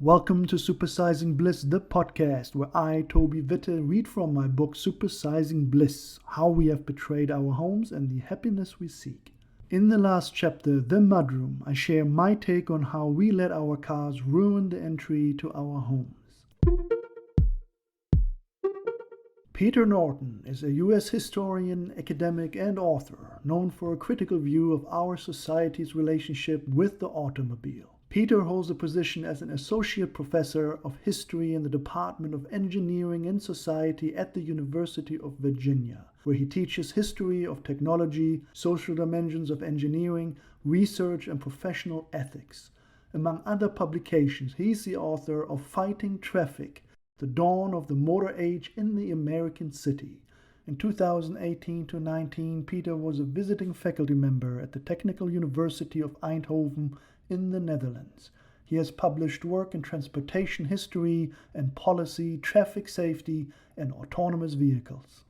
Welcome to Supersizing Bliss, the podcast where I, Toby Witte, read from my book Supersizing Bliss, How We Have Betrayed Our Homes and the Happiness We Seek. In the last chapter, The Mudroom, I share my take on how we let our cars ruin the entry to our homes. Peter Norton is a US historian, academic, and author, known for a critical view of our society's relationship with the automobile. Peter holds a position as an associate professor of history in the Department of Engineering and Society at the University of Virginia, where he teaches history of technology, social dimensions of engineering, research, and professional ethics. Among other publications, he is the author of Fighting Traffic: The Dawn of the Motor Age in the American City. In 2018-19, Peter was a visiting faculty member at the Technical University of Eindhoven in the Netherlands. He has published work in transportation history and policy, traffic safety, and autonomous vehicles.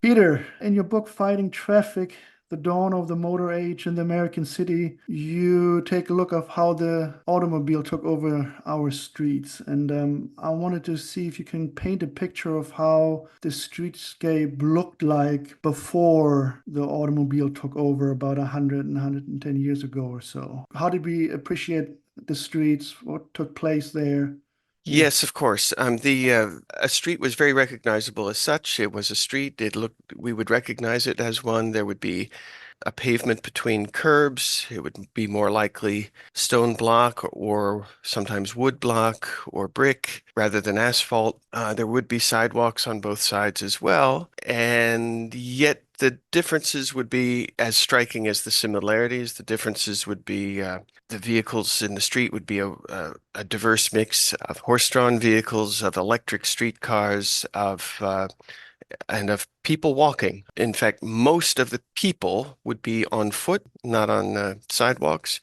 Peter, in your book Fighting Traffic: The Dawn of the Motor Age in the American City, you take a look of how the automobile took over our streets. And I wanted to see if you can paint a picture of how the streetscape looked like before the automobile took over about 110 years ago or so. How did we appreciate the streets? What took place there? Yes, of course. The A street was very recognizable as such. It was a street. We would recognize it as one. There would be a pavement between curbs. It would be more likely stone block or sometimes wood block or brick rather than asphalt. There would be sidewalks on both sides as well. And yet the differences would be as striking as the similarities. The differences would be the vehicles in the street would be a diverse mix of horse-drawn vehicles, of electric streetcars, and of people walking. In fact, most of the people would be on foot, not on sidewalks.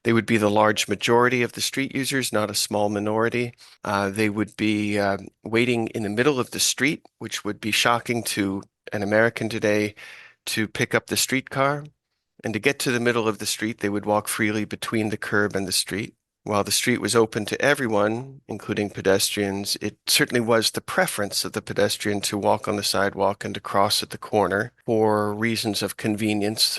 They would be the large majority of the street users, not a small minority. They would be waiting in the middle of the street, which would be shocking to an American today to pick up the streetcar. And to get to the middle of the street, they would walk freely between the curb and the street. While the street was open to everyone, including pedestrians, it certainly was the preference of the pedestrian to walk on the sidewalk and to cross at the corner for reasons of convenience.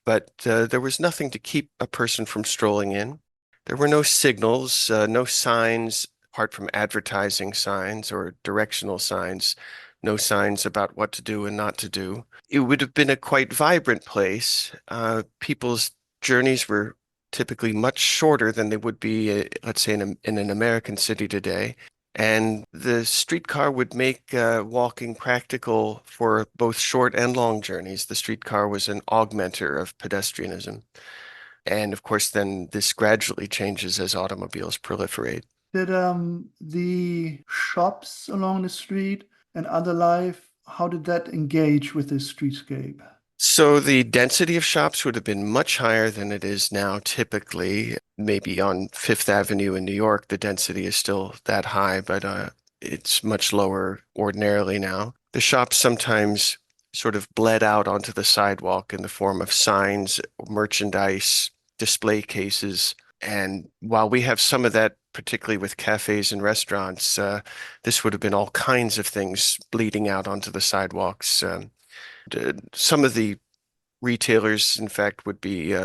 But there was nothing to keep a person from strolling in. There were no signals, no signs, apart from advertising signs or directional signs, no signs about what to do and not to do. It would have been a quite vibrant place. People's journeys were typically much shorter than they would be, let's say, in an American city today. And the streetcar would make walking practical for both short and long journeys. The streetcar was an augmenter of pedestrianism. And of course, then this gradually changes as automobiles proliferate. Did the shops along the street and other life, how did that engage with the streetscape? So the density of shops would have been much higher than it is now typically. Maybe on Fifth Avenue in New York, the density is still that high, but it's much lower ordinarily now. The shops sometimes sort of bled out onto the sidewalk in the form of signs, merchandise, display cases. And while we have some of that, particularly with cafes and restaurants, this would have been all kinds of things bleeding out onto the sidewalks. Some of the retailers, in fact, would be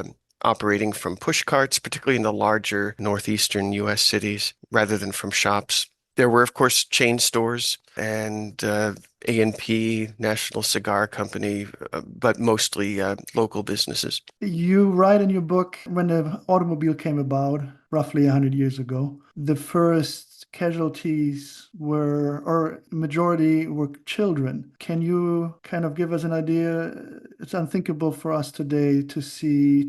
operating from push carts, particularly in the larger northeastern U.S. cities, rather than from shops. There were, of course, chain stores and A&P, National Cigar Company, but mostly local businesses. You write in your book, when the automobile came about, roughly 100 years ago, the first casualties were, or majority were children. Can you kind of give us an idea? It's unthinkable for us today to see,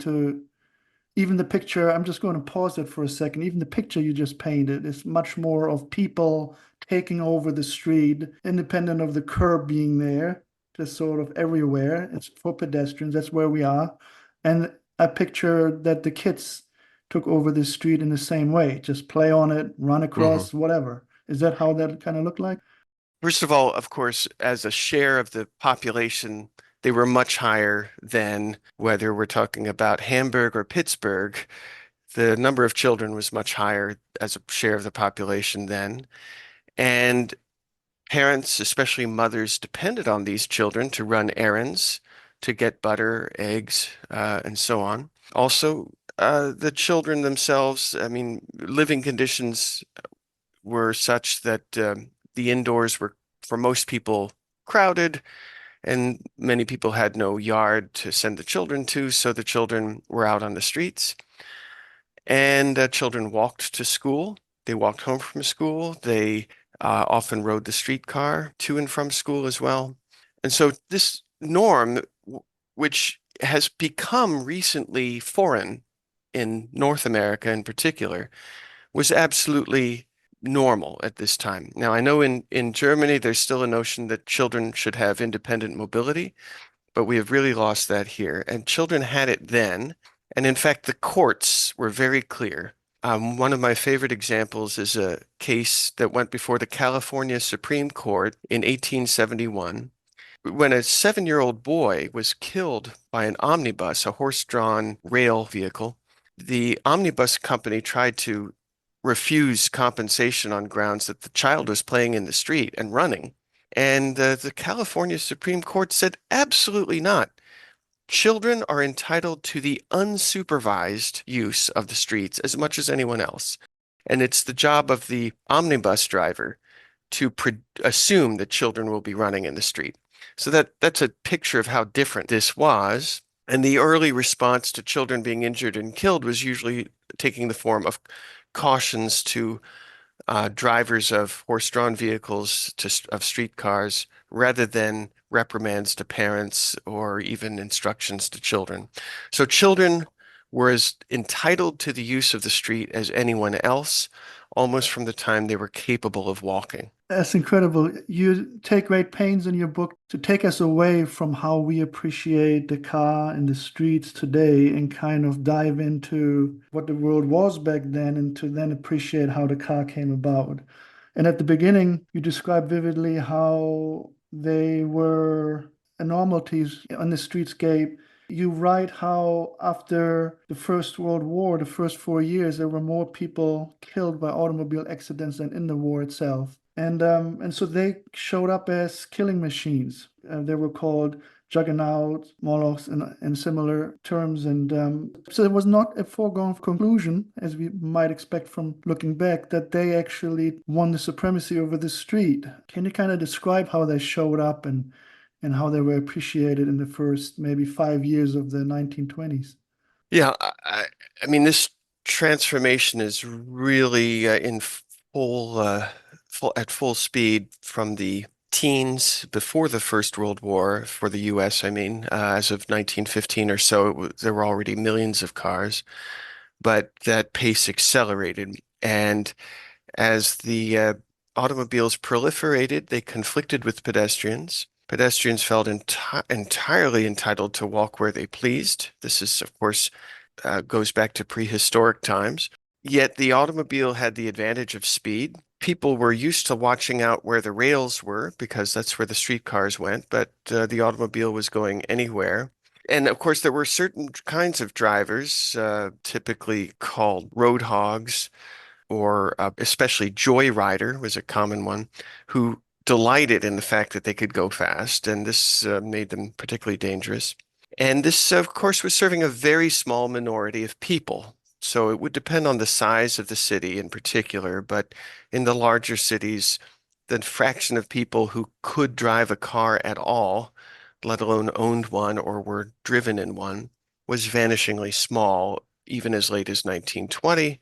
even the picture, I'm just going to pause it for a second. Even the picture you just painted is much more of people taking over the street, independent of the curb being there, just sort of everywhere. It's for pedestrians. That's where we are. And I picture that the kids took over the street in the same way, just play on it, run across, whatever. Is that how that kind of looked like? First of all, of course, as a share of the population, they were much higher than whether we're talking about Hamburg or Pittsburgh. The number of children was much higher as a share of the population then. And parents, especially mothers, depended on these children to run errands, to get butter, eggs, and so on. Also, the children themselves, I mean, living conditions were such that the indoors were, for most people, crowded, and many people had no yard to send the children to, so the children were out on the streets. And children walked to school. They walked home from school. They often rode the streetcar to and from school as well. And so this norm, which has become recently foreign in North America in particular, was absolutely normal at this time. Now, I know in Germany, there's still a notion that children should have independent mobility, but we have really lost that here. And children had it then. And in fact, the courts were very clear. One of my favorite examples is a case that went before the California Supreme Court in 1871 when a 7-year-old boy was killed by an omnibus, a horse-drawn rail vehicle. The omnibus company tried to refuse compensation on grounds that the child was playing in the street and running. And the California Supreme Court said, absolutely not. Children are entitled to the unsupervised use of the streets as much as anyone else. And it's the job of the omnibus driver to assume that children will be running in the street. So that's a picture of how different this was. And the early response to children being injured and killed was usually taking the form of cautions to drivers of horse-drawn vehicles of streetcars rather than reprimands to parents or even instructions to children. So children were as entitled to the use of the street as anyone else, almost from the time they were capable of walking. That's incredible. You take great pains in your book to take us away from how we appreciate the car and the streets today and kind of dive into what the world was back then and to then appreciate how the car came about. And at the beginning, you describe vividly how they were anomalies on the streetscape. You write how after the First World War, the first 4 years, there were more people killed by automobile accidents than in the war itself. And so they showed up as killing machines. They were called juggernauts, molochs, and similar terms. And so it was not a foregone conclusion, as we might expect from looking back, that they actually won the supremacy over the street. Can you kind of describe how they showed up and how they were appreciated in the first maybe 5 years of the 1920s? Yeah, I mean, this transformation is really in at full speed from the teens before the First World War for the US. I mean, as of 1915 or so, there were already millions of cars, but that pace accelerated. And as the automobiles proliferated, they conflicted with pedestrians. Pedestrians felt entirely entitled to walk where they pleased. This is, of course, goes back to prehistoric times. Yet the automobile had the advantage of speed. People were used to watching out where the rails were because that's where the streetcars went, but the automobile was going anywhere. And of course, there were certain kinds of drivers, typically called road hogs, or especially joyrider was a common one, who delighted in the fact that they could go fast, and this made them particularly dangerous. And this, of course, was serving a very small minority of people. So it would depend on the size of the city in particular, but in the larger cities, the fraction of people who could drive a car at all, let alone owned one or were driven in one, was vanishingly small, even as late as 1920,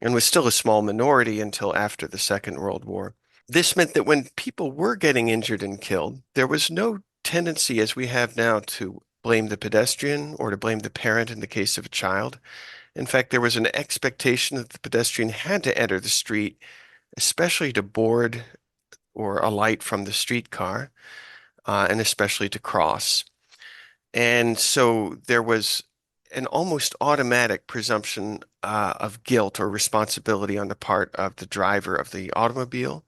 and was still a small minority until after the Second World War. This meant that when people were getting injured and killed, there was no tendency, as we have now, to blame the pedestrian or to blame the parent in the case of a child. In fact, there was an expectation that the pedestrian had to enter the street, especially to board or alight from the streetcar, and especially to cross. And so there was an almost automatic presumption of guilt or responsibility on the part of the driver of the automobile.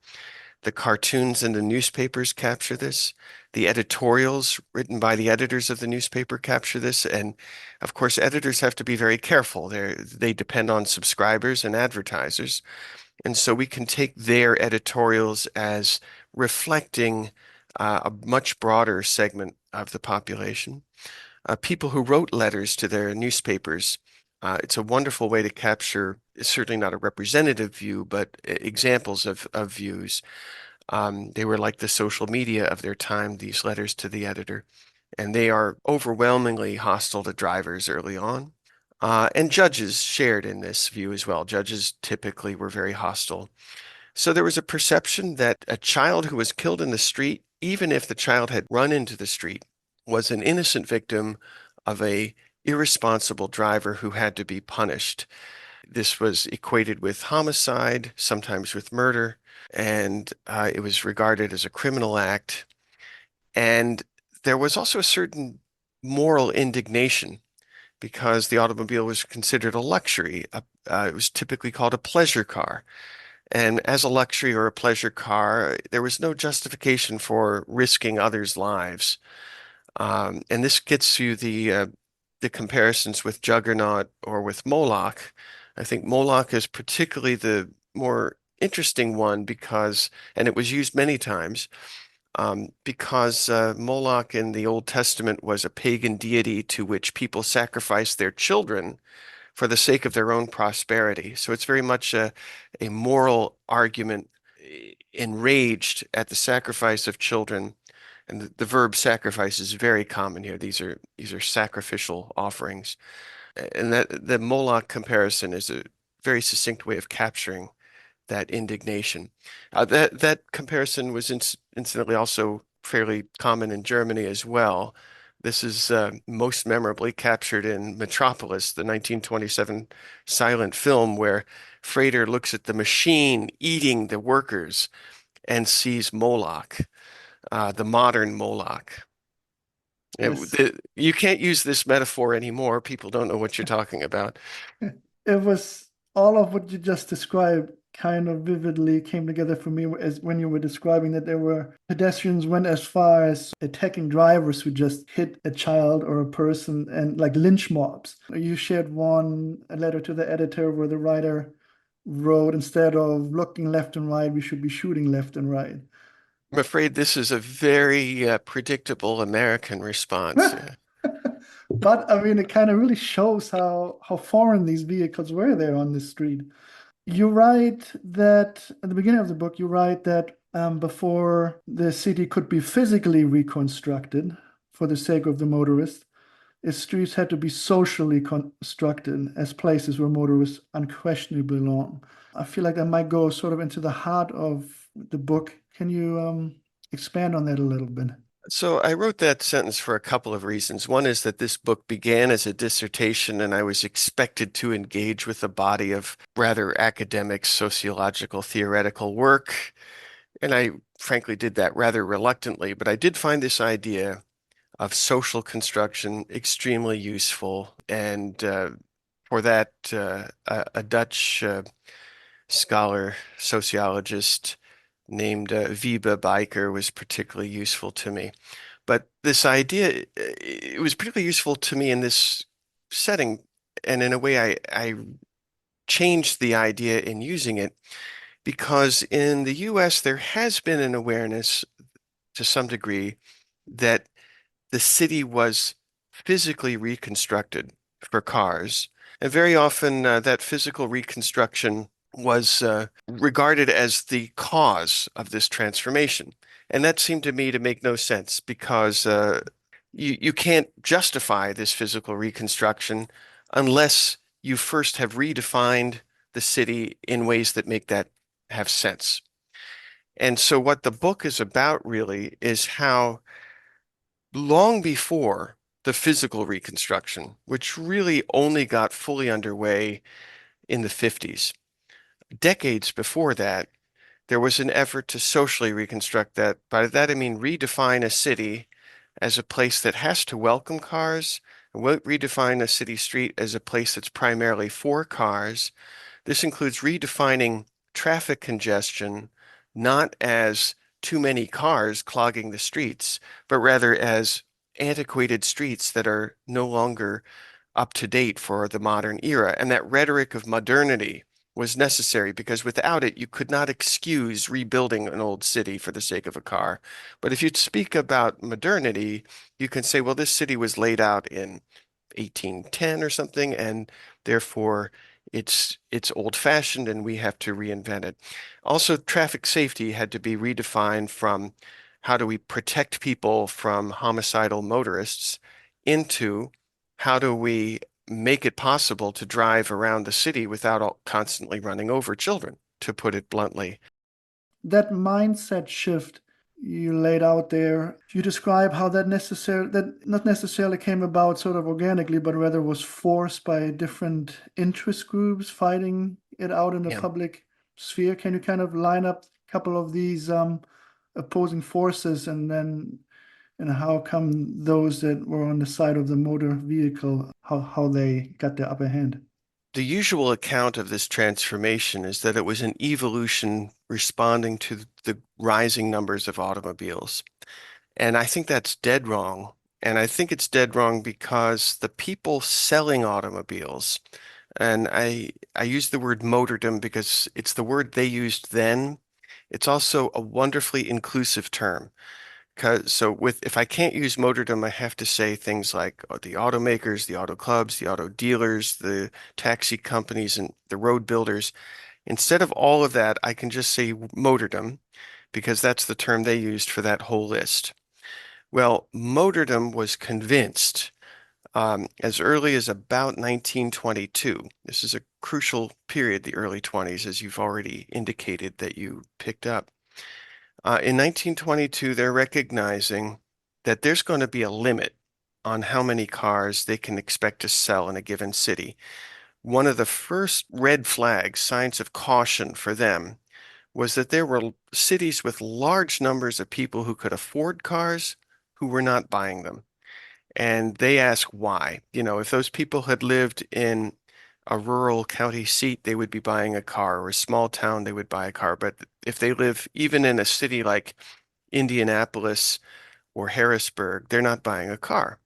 The cartoons in the newspapers capture this. The editorials written by the editors of the newspaper capture this. And of course, editors have to be very careful. They depend on subscribers and advertisers. And so we can take their editorials as reflecting a much broader segment of the population. People who wrote letters to their newspapers, it's a wonderful way to capture, certainly not a representative view, but examples of views. They were like the social media of their time, these letters to the editor, and they are overwhelmingly hostile to drivers early on. And judges shared in this view as well. Judges typically were very hostile. So there was a perception that a child who was killed in the street, even if the child had run into the street, was an innocent victim of a irresponsible driver who had to be punished. This was equated with homicide, sometimes with murder, and it was regarded as a criminal act. And there was also a certain moral indignation because the automobile was considered a luxury. It was typically called a pleasure car. And as a luxury or a pleasure car, there was no justification for risking others' lives. And this gets you the comparisons with Juggernaut or with Moloch. I think Moloch is particularly the more interesting one because, and it was used many times, because Moloch in the Old Testament was a pagan deity to which people sacrificed their children for the sake of their own prosperity. So it's very much a moral argument enraged at the sacrifice of children. And the verb sacrifice is very common here. These are sacrificial offerings. And that the Moloch comparison is a very succinct way of capturing that indignation. That comparison was incidentally also fairly common in Germany as well. This is most memorably captured in Metropolis, the 1927 silent film where Frater looks at the machine eating the workers and sees Moloch, the modern Moloch. Yes. You can't use this metaphor anymore. People don't know what you're talking about. It was all of what you just described kind of vividly came together for me as when you were describing that there were pedestrians went as far as attacking drivers who just hit a child or a person and like lynch mobs. You shared a letter to the editor where the writer wrote, instead of looking left and right, we should be shooting left and right. I'm afraid this is a very predictable American response. Yeah. But I mean, it kind of really shows how foreign these vehicles were there on the street. You write that at the beginning of the book, you write that before the city could be physically reconstructed for the sake of the motorist, its streets had to be socially constructed as places where motorists unquestionably belong. I feel like that might go sort of into the heart of the book. Can you expand on that a little bit? So I wrote that sentence for a couple of reasons. One is that this book began as a dissertation, and I was expected to engage with a body of rather academic, sociological, theoretical work. And I frankly did that rather reluctantly, but I did find this idea of social construction extremely useful. And for that, a Dutch scholar, sociologist named Wiebe Bijker was particularly useful to me. But this idea, it was particularly useful to me in this setting. And in a way, I changed the idea in using it because in the US, there has been an awareness to some degree that the city was physically reconstructed for cars. And very often, that physical reconstruction was regarded as the cause of this transformation. And that seemed to me to make no sense because you can't justify this physical reconstruction unless you first have redefined the city in ways that make that have sense. And so what the book is about really is how long before the physical reconstruction, which really only got fully underway in the 50s, decades before that, there was an effort to socially reconstruct that. By that, I mean redefine a city as a place that has to welcome cars, and redefine a city street as a place that's primarily for cars. This includes redefining traffic congestion, not as too many cars clogging the streets, but rather as antiquated streets that are no longer up to date for the modern era. And that rhetoric of modernity was necessary because without it, you could not excuse rebuilding an old city for the sake of a car. But if you speak about modernity, you can say, well, this city was laid out in 1810 or something, and therefore it's old-fashioned and we have to reinvent it. Also, traffic safety had to be redefined from how do we protect people from homicidal motorists into how do we make it possible to drive around the city without constantly running over children, to put it bluntly. That mindset shift you laid out there, you describe how that not necessarily came about sort of organically, but rather was forced by different interest groups fighting it out in the Yeah. public sphere. Can you kind of line up a couple of these opposing forces, and how come those that were on the side of the motor vehicle, how they got the upper hand? The usual account of this transformation is that it was an evolution responding to the rising numbers of automobiles. And I think that's dead wrong. And I think it's dead wrong because the people selling automobiles, and I use the word motordom because it's the word they used then. It's also a wonderfully inclusive term. So if I can't use motordom, I have to say things like the automakers, the auto clubs, the auto dealers, the taxi companies, and the road builders. Instead of all of that, I can just say motordom because that's the term they used for that whole list. Well, motordom was convinced as early as about 1922. This is a crucial period, the early 20s, as you've already indicated that you picked up. In 1922, they're recognizing that there's going to be a limit on how many cars they can expect to sell in a given city. One of the first red flags, signs of caution for them, was that there were cities with large numbers of people who could afford cars who were not buying them. And they ask why. You know, if those people had lived in a rural county seat, they would be buying a car, or a small town, they would buy a car. But if they live even in a city like Indianapolis or Harrisburg, they're not buying a car.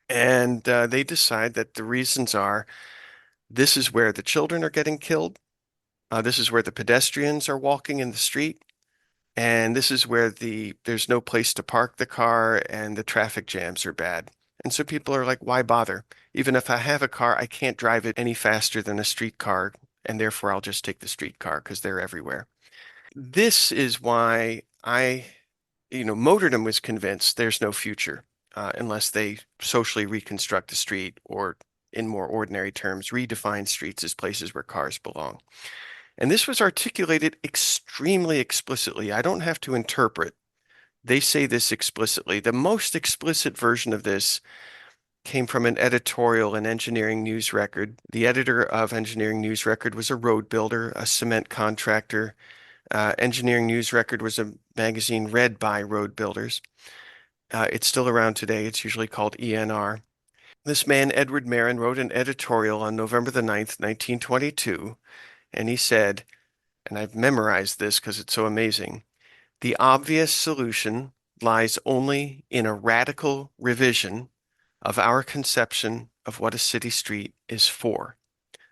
And they decide that the reasons are this is where the children are getting killed, this is where the pedestrians are walking in the street, and this is where there's no place to park the car and the traffic jams are bad. And so people are like, why bother? Even if I have a car, I can't drive it any faster than a street car, and therefore I'll just take the street car because they're everywhere. This is why Motordom was convinced there's no future unless they socially reconstruct the street, or in more ordinary terms, redefine streets as places where cars belong. And this was articulated extremely explicitly. I don't have to interpret. They say this explicitly. The most explicit version of this came from an editorial in Engineering News Record. The editor of Engineering News Record was a road builder, a cement contractor. Engineering News Record was a magazine read by road builders. It's still around today. It's usually called ENR. This man, Edward Marin, wrote an editorial on November the 9th, 1922, and he said, and I've memorized this because it's so amazing, the obvious solution lies only in a radical revision of our conception of what a city street is for.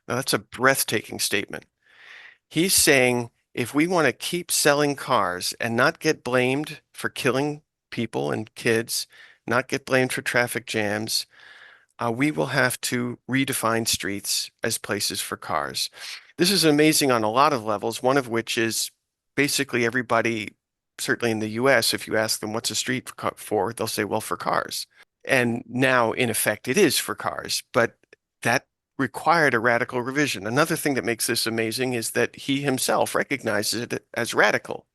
Now, that's a breathtaking statement. He's saying if we want to keep selling cars and not get blamed for killing people and kids, not get blamed for traffic jams, we will have to redefine streets as places for cars. This is amazing on a lot of levels, one of which is basically everybody, certainly in the US, if you ask them what's a street for, they'll say, well, for cars. And now, in effect, it is for cars, but that required a radical revision. Another thing that makes this amazing is that he himself recognizes it as radical.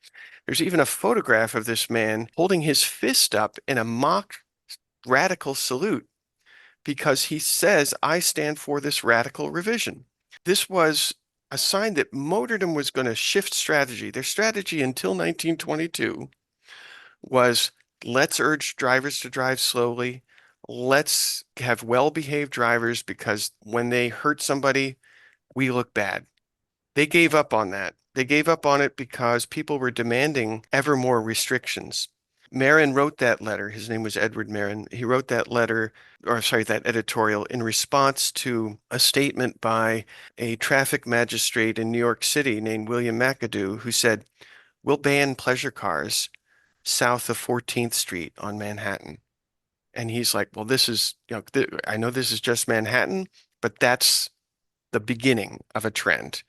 There's even a photograph of this man holding his fist up in a mock radical salute because he says, I stand for this radical revision. This was a sign that Motordom was going to shift strategy. Their strategy until 1922 was let's urge drivers to drive slowly. Let's have well-behaved drivers because when they hurt somebody, we look bad. They gave up on that. They gave up on it because people were demanding ever more restrictions. Marin wrote that letter. His name was Edward Marin. He wrote that letter, or sorry, that editorial in response to a statement by a traffic magistrate in New York City named William McAdoo, who said, "We'll ban pleasure cars south of 14th Street on Manhattan." And he's like, well, this is, I know this is just Manhattan, but that's the beginning of a trend.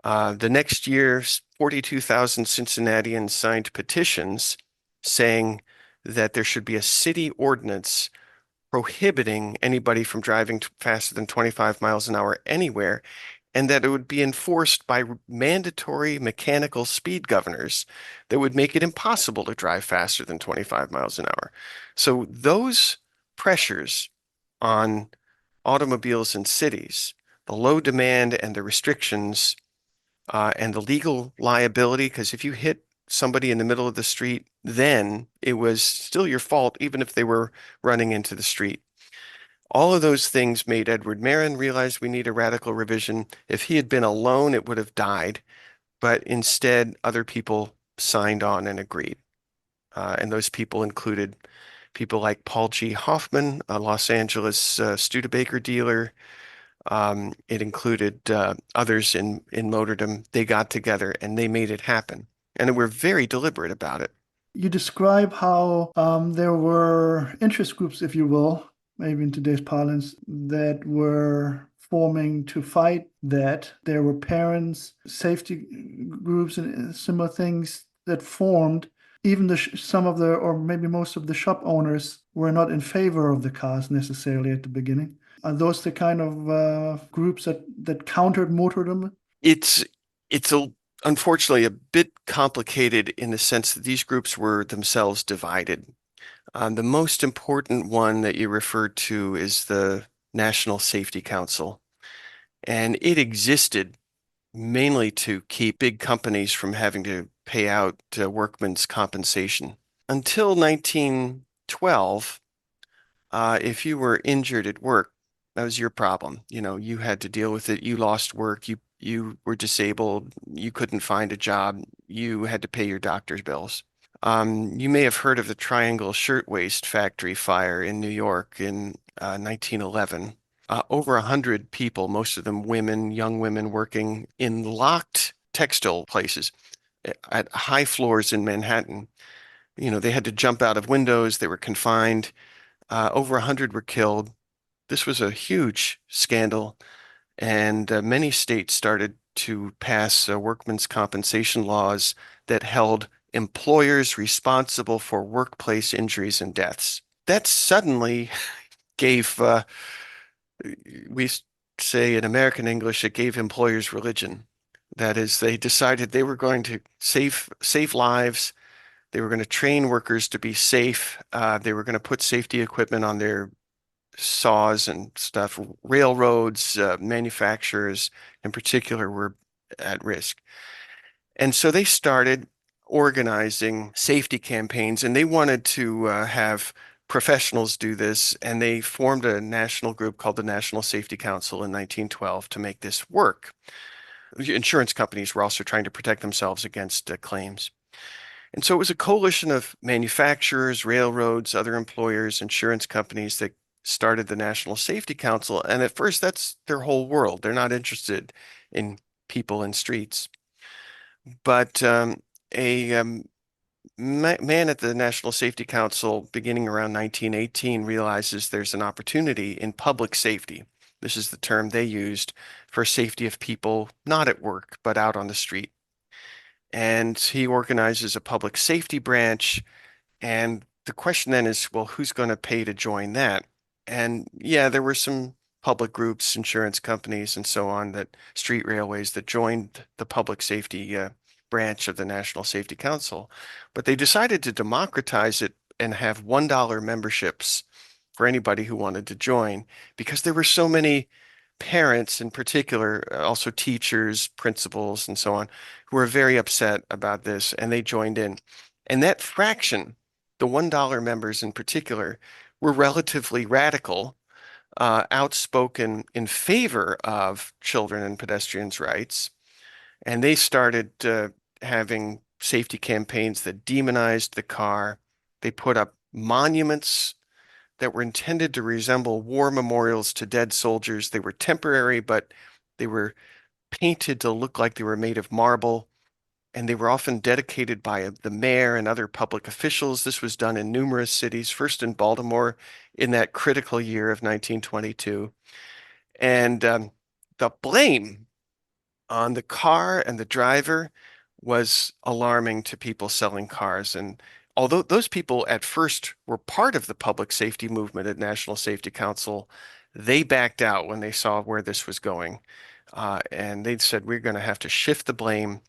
The next year, 42,000 Cincinnatians signed petitions saying that there should be a city ordinance prohibiting anybody from driving faster than 25 miles an hour anywhere, and that it would be enforced by mandatory mechanical speed governors that would make it impossible to drive faster than 25 miles an hour. So those pressures on automobiles in cities, the low demand and the restrictions, and the legal liability, because if you hit somebody in the middle of the street, then it was still your fault, even if they were running into the street. All of those things made Edward Marin realize we need a radical revision. If he had been alone, it would have died. But instead, other people signed on and agreed. And those people included people like Paul G. Hoffman, a Los Angeles Studebaker dealer. It included others in motordom. They got together and they made it happen. And they were very deliberate about it. You describe how there were interest groups, if you will, maybe in today's parlance, that were forming to fight that. There were parents, safety groups, and similar things that formed. Even some of the, or maybe most of the shop owners were not in favor of the cars necessarily at the beginning. Are those the kind of groups that countered motordom? It's unfortunately a bit complicated in the sense that these groups were themselves divided. The most important one that you referred to is the National Safety Council, and it existed mainly to keep big companies from having to pay out workmen's compensation. Until 1912, if you were injured at work, that was your problem. You had to deal with it. You lost work. You were disabled. You couldn't find a job. You had to pay your doctor's bills. You may have heard of the Triangle Shirtwaist Factory fire in New York in 1911. Over 100 people, most of them women, young women working in locked textile places at high floors in Manhattan. They had to jump out of windows. They were confined. Over 100 were killed. This was a huge scandal, and many states started to pass workmen's compensation laws that held employers responsible for workplace injuries and deaths. That suddenly gave, we say in American English, it gave employers religion. That is, they decided they were going to save lives. They were going to train workers to be safe. They were going to put safety equipment on their saws and stuff. Railroads, manufacturers in particular were at risk. And so they started organizing safety campaigns, and they wanted to have professionals do this, and they formed a national group called the National Safety Council in 1912 to make this work. Insurance companies were also trying to protect themselves against claims. And so it was a coalition of manufacturers, railroads, other employers, insurance companies that started the National Safety Council. And at first, that's their whole world. They're not interested in people in streets. But a man at the National Safety Council, beginning around 1918, realizes there's an opportunity in public safety. This is the term they used for safety of people not at work, but out on the street. And he organizes a public safety branch. And the question then is, well, who's going to pay to join that? And yeah, there were some public groups, insurance companies, and so on, that street railways that joined the public safety branch of the National Safety Council. But they decided to democratize it and have $1 memberships for anybody who wanted to join, because there were so many parents in particular, also teachers, principals, and so on, who were very upset about this, and they joined in. And that fraction, the $1 members in particular, were relatively radical, outspoken in favor of children and pedestrians' rights. And they started having safety campaigns that demonized the car. They put up monuments that were intended to resemble war memorials to dead soldiers. They were temporary, but they were painted to look like they were made of marble, and they were often dedicated by the mayor and other public officials. This was done in numerous cities, first in Baltimore in that critical year of 1922. And the blame on the car and the driver was alarming to people selling cars. And although those people at first were part of the public safety movement at National Safety Council, they backed out when they saw where this was going. And they said, we're going to have to shift the blame.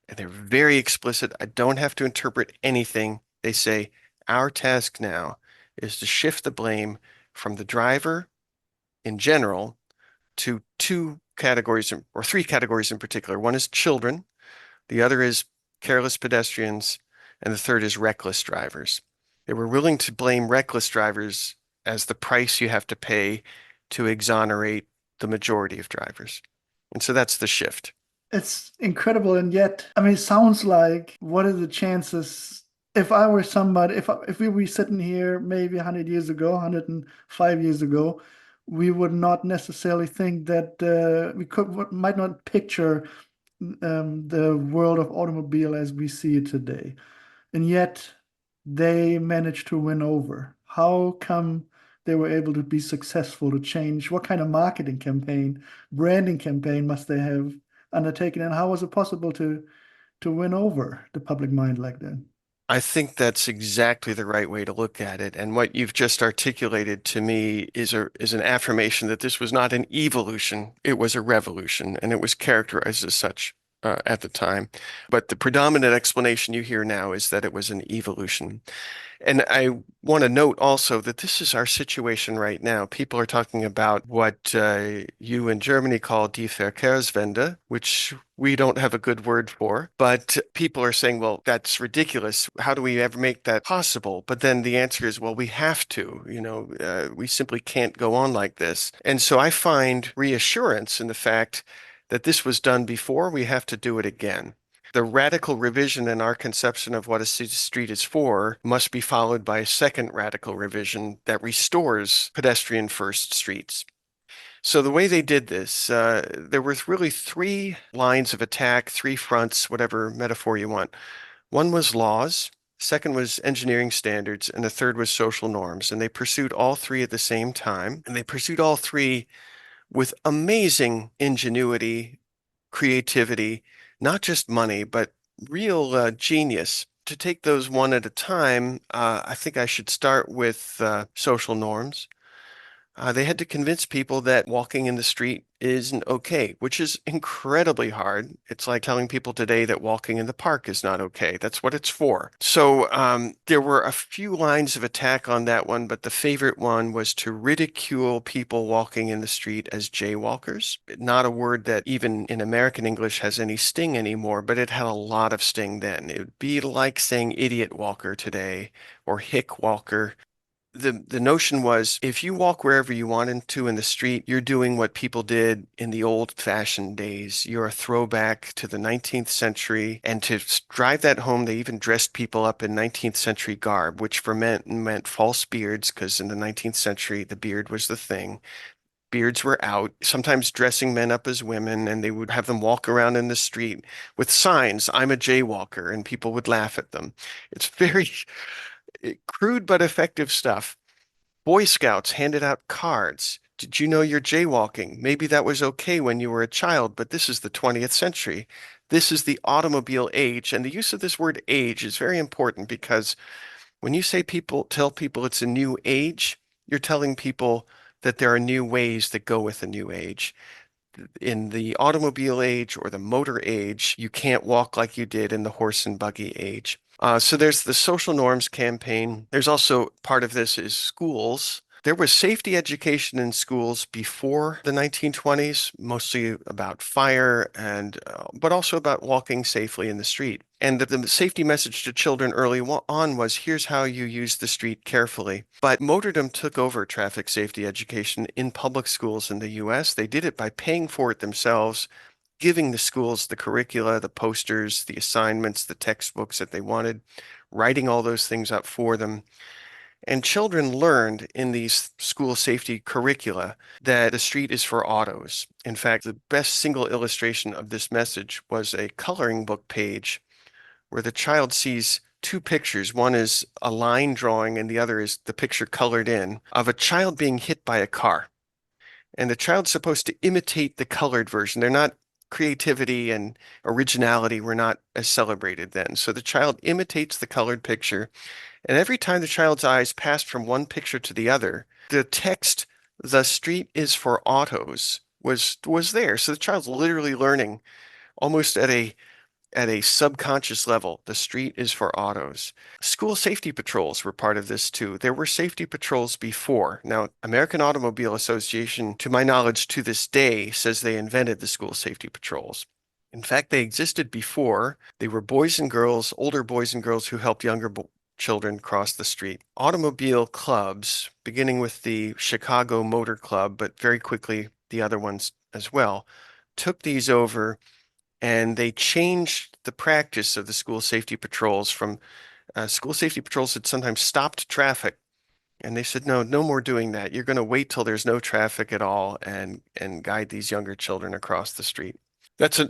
And they're very explicit. I don't have to interpret anything. They say, our task now is to shift the blame from the driver in general to two categories or three categories in particular. One is children, the other is careless pedestrians, and the third is reckless drivers. They were willing to blame reckless drivers as the price you have to pay to exonerate the majority of drivers. And so that's the shift. It's incredible, and yet, I mean, it sounds like what are the chances if I were somebody, if we were sitting here maybe 100 years ago, 105 years ago, we would not necessarily think that might not picture the world of automobile as we see it today. And yet they managed to win over. How come they were able to be successful to change? What kind of marketing campaign, branding campaign must they have undertaken, and how was it possible to win over the public mind like that? I think that's exactly the right way to look at it. And what you've just articulated to me is an affirmation that this was not an evolution, it was a revolution, and it was characterized as such at the time. But the predominant explanation you hear now is that it was an evolution. And I want to note also that this is our situation right now. People are talking about what you in Germany call Die Verkehrswende, which we don't have a good word for. But people are saying, well, that's ridiculous. How do we ever make that possible? But then the answer is, well, we have to. We simply can't go on like this. And so I find reassurance in the fact that this was done before. We have to do it again. The radical revision in our conception of what a street is for must be followed by a second radical revision that restores pedestrian first streets. So the way they did this, there were really three lines of attack, three fronts, whatever metaphor you want. One was laws, second was engineering standards, and the third was social norms. And they pursued all three at the same time, and they pursued all three with amazing ingenuity, creativity, not just money, but real genius. To take those one at a time, I think I should start with social norms. They had to convince people that walking in the street isn't okay, which is incredibly hard. It's like telling people today that walking in the park is not okay. That's what it's for. So there were a few lines of attack on that one, but the favorite one was to ridicule people walking in the street as jaywalkers. Not a word that even in American English has any sting anymore, but it had a lot of sting then. It would be like saying idiot walker today or hick walker. The notion was if you walk wherever you wanted to in the street, you're doing what people did in the old-fashioned days. You're a throwback to the 19th century. And to drive that home, they even dressed people up in 19th century garb, which for men meant false beards, because in the 19th century, the beard was the thing. Beards were out, sometimes dressing men up as women, and they would have them walk around in the street with signs, I'm a jaywalker, and people would laugh at them. It's very crude but effective stuff. Boy Scouts handed out cards. Did you know you're jaywalking? Maybe that was okay when you were a child, but this is the 20th century. This is the automobile age. And the use of this word age is very important because when you tell people it's a new age, you're telling people that there are new ways that go with a new age. In the automobile age or the motor age, you can't walk like you did in the horse and buggy age. So there's the social norms campaign. There's also part of this is schools. There was safety education in schools before the 1920s, mostly about fire and but also about walking safely in the street. And the safety message to children early on was, here's how you use the street carefully. But Motordom took over traffic safety education in public schools in the US. They did it by paying for it themselves, giving the schools the curricula, the posters, the assignments, the textbooks that they wanted, writing all those things up for them. And children learned in these school safety curricula that the street is for autos. In fact, the best single illustration of this message was a coloring book page where the child sees two pictures. One is a line drawing, and the other is the picture colored in of a child being hit by a car. And the child's supposed to imitate the colored version. They're not creativity and originality were not as celebrated then. So the child imitates the colored picture, and every time the child's eyes passed from one picture to the other, the text, "The street is for autos," was there. So the child's literally learning almost at a subconscious level, the street is for autos. School safety patrols were part of this too. There were safety patrols before. Now, American Automobile Association, to my knowledge, to this day, says they invented the school safety patrols. In fact, they existed before. They were boys and girls, older boys and girls who helped younger children cross the street. Automobile clubs, beginning with the Chicago Motor Club, but very quickly the other ones as well, took these over, and they changed the practice of the school safety patrols from school safety patrols had sometimes stopped traffic, and they said, no, no more doing that. You're going to wait till there's no traffic at all and guide these younger children across the street.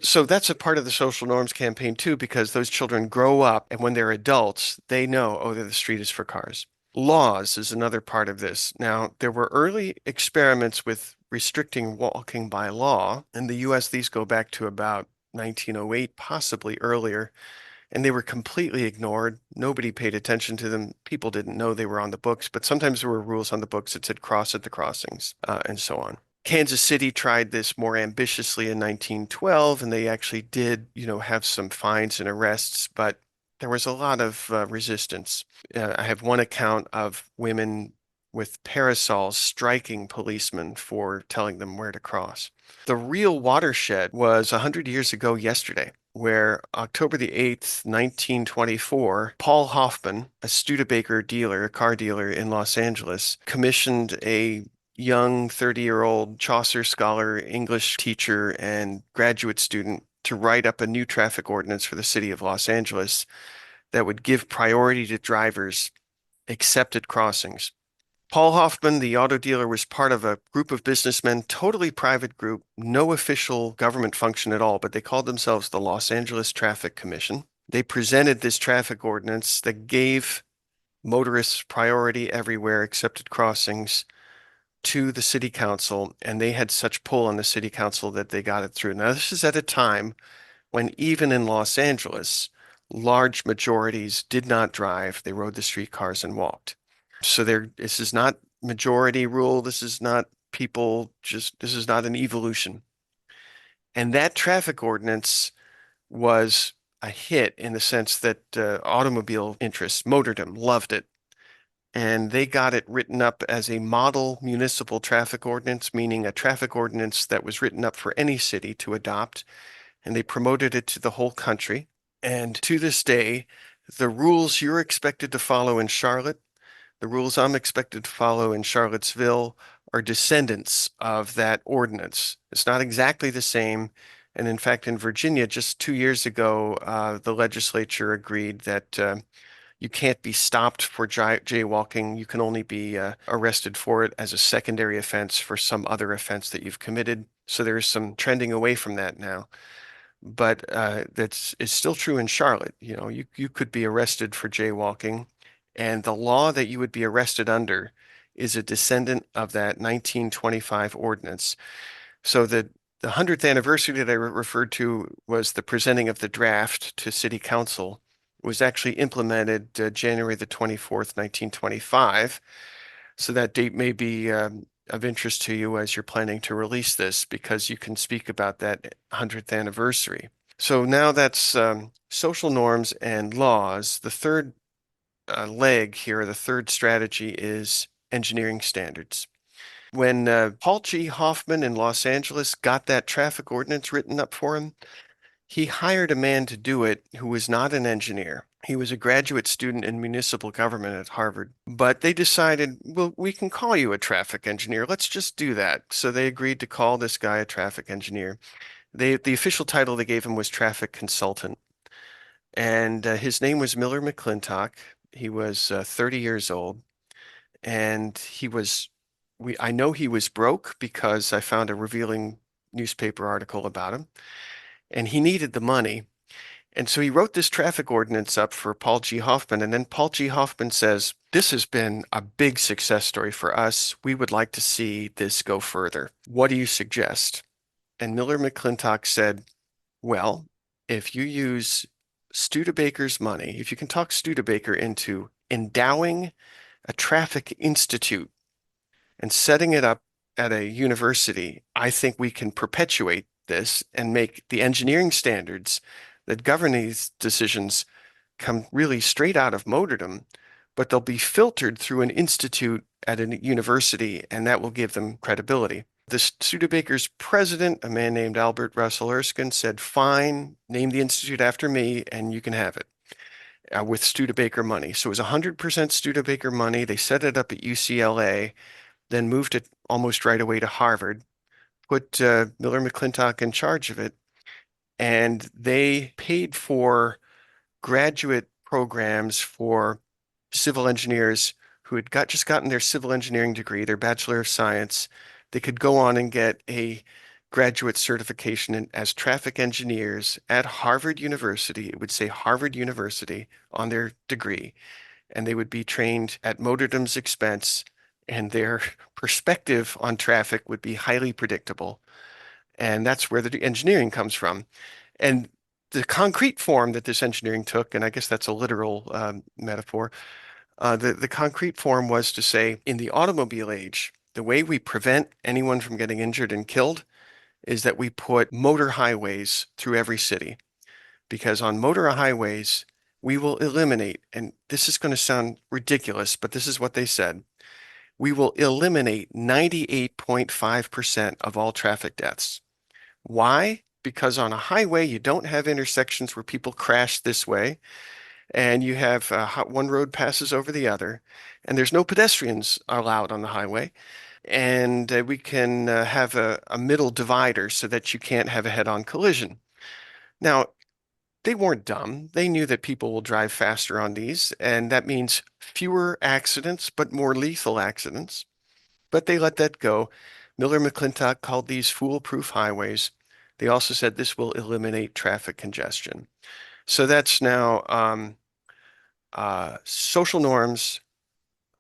So that's a part of the social norms campaign too, because those children grow up and when they're adults, they know, oh, the street is for cars. Laws is another part of this. Now, there were early experiments with restricting walking by law. In the US, these go back to about 1908, possibly earlier, and they were completely ignored. Nobody paid attention to them. People didn't know they were on the books, but sometimes there were rules on the books that said cross at the crossings, and so on. Kansas City tried this more ambitiously in 1912, and they actually did, have some fines and arrests, but there was a lot of resistance. I have one account of women with parasols striking policemen for telling them where to cross. The real watershed was 100 years ago yesterday, where October the 8th, 1924, Paul Hoffman, a Studebaker dealer, a car dealer in Los Angeles, commissioned a young 30-year-old Chaucer scholar, English teacher, and graduate student to write up a new traffic ordinance for the city of Los Angeles that would give priority to drivers except at crossings. Paul Hoffman, the auto dealer, was part of a group of businessmen, totally private group, no official government function at all, but they called themselves the Los Angeles Traffic Commission. They presented this traffic ordinance that gave motorists priority everywhere except at crossings to the city council, and they had such pull on the city council that they got it through. Now, this is at a time when even in Los Angeles, large majorities did not drive. They rode the streetcars and walked. So this is not majority rule. This is not this is not an evolution. And that traffic ordinance was a hit in the sense that automobile interests, motordom, loved it. And they got it written up as a model municipal traffic ordinance, meaning a traffic ordinance that was written up for any city to adopt. And they promoted it to the whole country. And to this day, the rules you're expected to follow in Charlotte, the rules I'm expected to follow in Charlottesville are descendants of that ordinance. It's not exactly the same. And in fact, in Virginia, just 2 years ago, the legislature agreed that you can't be stopped for jaywalking. You can only be arrested for it as a secondary offense for some other offense that you've committed. So there's some trending away from that now. But it's still true in Charlotte. You could be arrested for jaywalking, and the law that you would be arrested under is a descendant of that 1925 ordinance. So the 100th anniversary that I referred to was the presenting of the draft to City Council was actually implemented January the 24th, 1925. So that date may be of interest to you as you're planning to release this, because you can speak about that 100th anniversary. So now that's social norms and laws. The third leg here, the third strategy is engineering standards. When Paul G. Hoffman in Los Angeles got that traffic ordinance written up for him, he hired a man to do it who was not an engineer. He was a graduate student in municipal government at Harvard, but they decided, well, we can call you a traffic engineer. Let's just do that. So they agreed to call this guy a traffic engineer. The official title they gave him was traffic consultant, and his name was Miller McClintock. He was 30 years old, and I know he was broke because I found a revealing newspaper article about him, and he needed the money. And so he wrote this traffic ordinance up for Paul G. Hoffman, and then Paul G. Hoffman says, "This has been a big success story for us. We would like to see this go further. What do you suggest?" And Miller McClintock said, "Well, if you use Studebaker's money, if you can talk Studebaker into endowing a traffic institute and setting it up at a university, I think we can perpetuate this and make the engineering standards that govern these decisions come really straight out of motordom, but they'll be filtered through an institute at a university, and that will give them credibility." The Studebaker's president, a man named Albert Russell Erskine, said, "Fine, name the institute after me, and you can have it." With Studebaker money. So it was 100% Studebaker money. They set it up at UCLA, then moved it almost right away to Harvard, put Miller McClintock in charge of it, and they paid for graduate programs for civil engineers who had just gotten their civil engineering degree, their Bachelor of Science. They could go on and get a graduate certification as traffic engineers at Harvard University. It would say Harvard University on their degree, and they would be trained at motordom's expense, and their perspective on traffic would be highly predictable. And that's where the engineering comes from. And the concrete form that this engineering took, and I guess that's a literal metaphor, the concrete form was to say, in the automobile age, the way we prevent anyone from getting injured and killed is that we put motor highways through every city. Because on motor highways, we will eliminate, and this is going to sound ridiculous, but this is what they said, we will eliminate 98.5% of all traffic deaths. Why? Because on a highway, you don't have intersections where people crash this way, and you have one road passes over the other, and there's no pedestrians allowed on the highway. And we can have a middle divider so that you can't have a head-on collision. Now, they weren't dumb. They knew that people will drive faster on these, and that means fewer accidents, but more lethal accidents. But they let that go. Miller McClintock called these foolproof highways. They also said this will eliminate traffic congestion. So that's now social norms,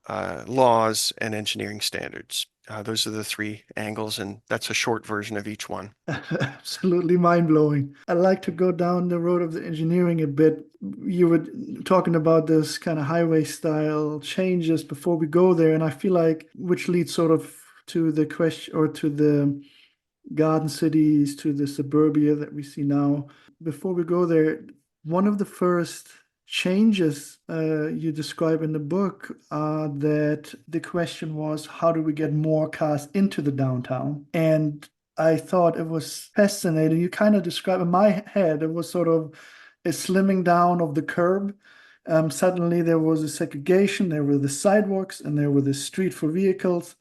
laws, and engineering standards. Those are the three angles, and that's a short version of each one. Absolutely mind-blowing. I'd like to go down the road of the engineering a bit. You were talking about this kind of highway style changes before we go there, and I feel like which leads sort of to the question or to the garden cities, to the suburbia that we see now. Before we go there, one of the first changes you describe in the book that the question was, how do we get more cars into the downtown? And I thought it was fascinating. You kind of described in my head, it was sort of a slimming down of the curb. Suddenly there was a segregation, there were the sidewalks, and there were the street for vehicles,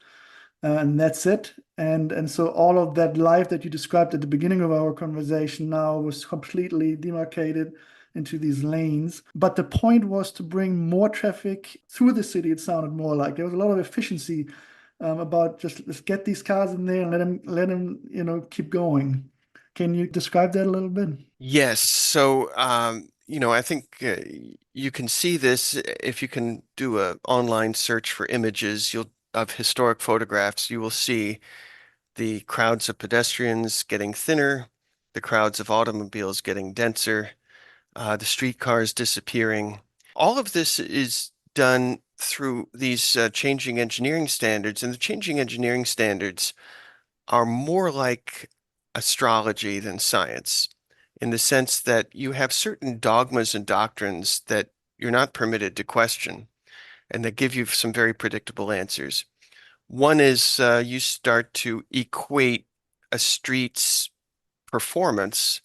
and that's it. And so all of that life that you described at the beginning of our conversation now was completely demarcated into these lanes. But the point was to bring more traffic through the city. It sounded more like there was a lot of efficiency about just let's get these cars in there and let them keep going. Can you describe that a little bit? Yes. So, I think you can see this if you can do an online search for images, of historic photographs, you will see the crowds of pedestrians getting thinner, the crowds of automobiles getting denser, the streetcars disappearing. All of this is done through these changing engineering standards, and the changing engineering standards are more like astrology than science, in the sense that you have certain dogmas and doctrines that you're not permitted to question, and that give you some very predictable answers. One is you start to equate a street's performance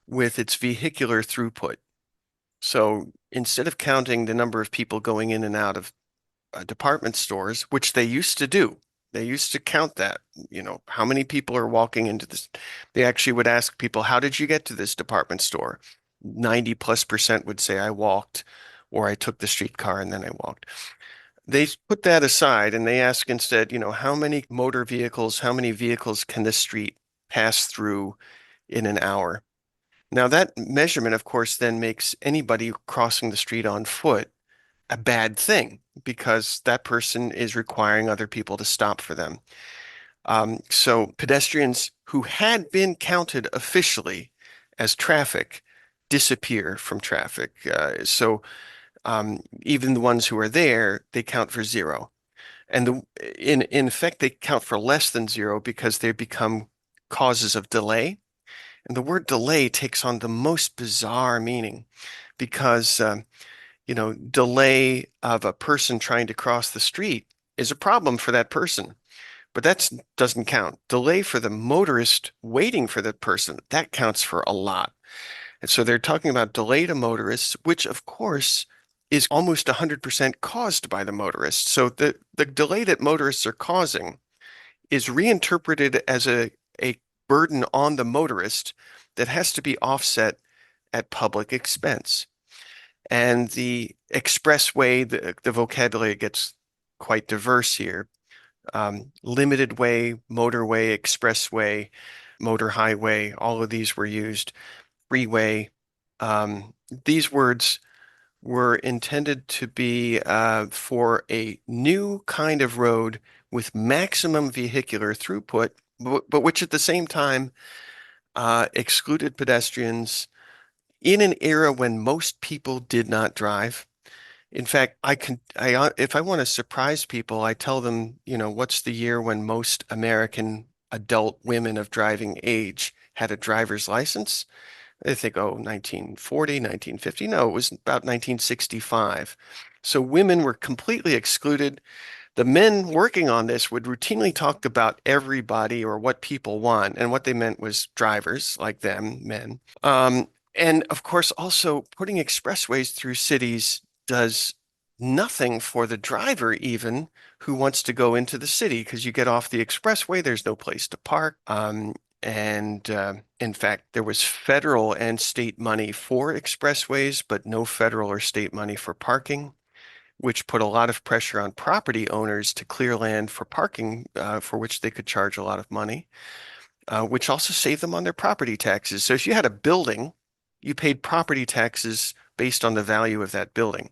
with its vehicular throughput. So instead of counting the number of people going in and out of department stores, which they used to do, They used to count that, how many people are walking into this. They actually would ask people, how did you get to this department store? 90+% would say I walked or I took the streetcar and then I walked. They put that aside and they ask instead, how many motor vehicles, how many vehicles can this street pass through in an hour? Now, that measurement, of course, then makes anybody crossing the street on foot a bad thing because that person is requiring other people to stop for them. So pedestrians who had been counted officially as traffic disappear from traffic. Even the ones who are there, they count for zero. And in effect, they count for less than zero because they become causes of delay. And the word delay takes on the most bizarre meaning because delay of a person trying to cross the street is a problem for that person, but that doesn't count. Delay for the motorist waiting for the person, that counts for a lot. And so they're talking about delay to motorists, which of course is almost 100% caused by the motorists. So the delay that motorists are causing is reinterpreted as a burden on the motorist that has to be offset at public expense. And the expressway, the vocabulary gets quite diverse here. Limited way, motorway, expressway, motor highway, all of these were used. Freeway. These words were intended to be for a new kind of road with maximum vehicular throughput, but which at the same time excluded pedestrians in an era when most people did not drive. In fact, if I want to surprise people, I tell them, what's the year when most American adult women of driving age had a driver's license? They think, oh, 1940, 1950. No, it was about 1965. So women were completely excluded. The men working on this would routinely talk about everybody or what people want, and what they meant was drivers like them, men. And of course, also putting expressways through cities does nothing for the driver, even who wants to go into the city, because you get off the expressway, there's no place to park. And in fact, there was federal and state money for expressways, but no federal or state money for parking, which put a lot of pressure on property owners to clear land for parking, for which they could charge a lot of money, which also saved them on their property taxes. So if you had a building, you paid property taxes based on the value of that building.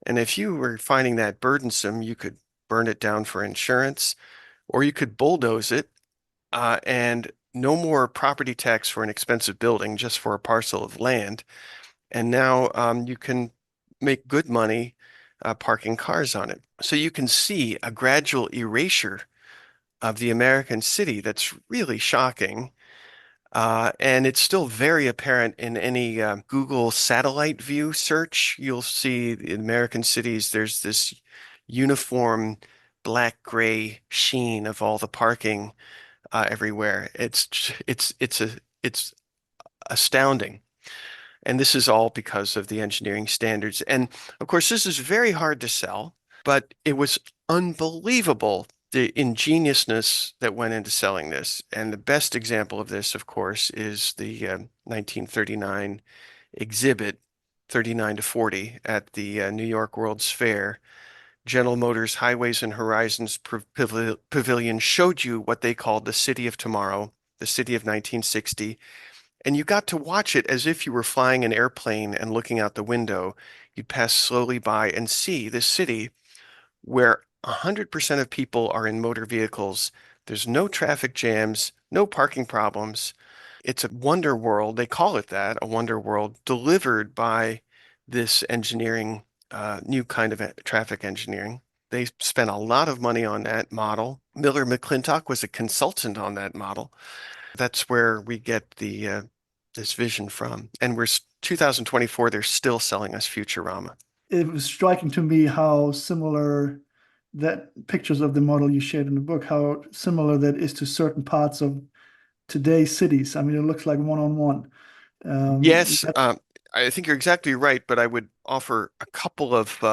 And if you were finding that burdensome, you could burn it down for insurance, or you could bulldoze it, and no more property tax for an expensive building, just for a parcel of land. And now you can make good money parking cars on it. So you can see a gradual erasure of the American city that's really shocking. And it's still very apparent in any Google satellite view search. You'll see in American cities, there's this uniform black gray sheen of all the parking everywhere. It's astounding. And this is all because of the engineering standards. And of course, this is very hard to sell, but it was unbelievable the ingeniousness that went into selling this. And the best example of this, of course, is the 1939 exhibit, 39 to 40, at the New York World's Fair. General Motors Highways and Horizons Pavilion showed you what they called the city of tomorrow, the city of 1960. And you got to watch it as if you were flying an airplane and looking out the window. You'd pass slowly by and see this city where 100% of people are in motor vehicles. There's no traffic jams, no parking problems. It's a wonder world. They call it that, a wonder world delivered by this engineering, new kind of traffic engineering. They spent a lot of money on that model. Miller McClintock was a consultant on that model. That's where we get the this vision from. And we're 2024, they're still selling us Futurama. It was striking to me how similar that pictures of the model you shared in the book, how similar that is to certain parts of today's cities. I mean, it looks like one on one. Yes, I think you're exactly right, but I would offer a couple of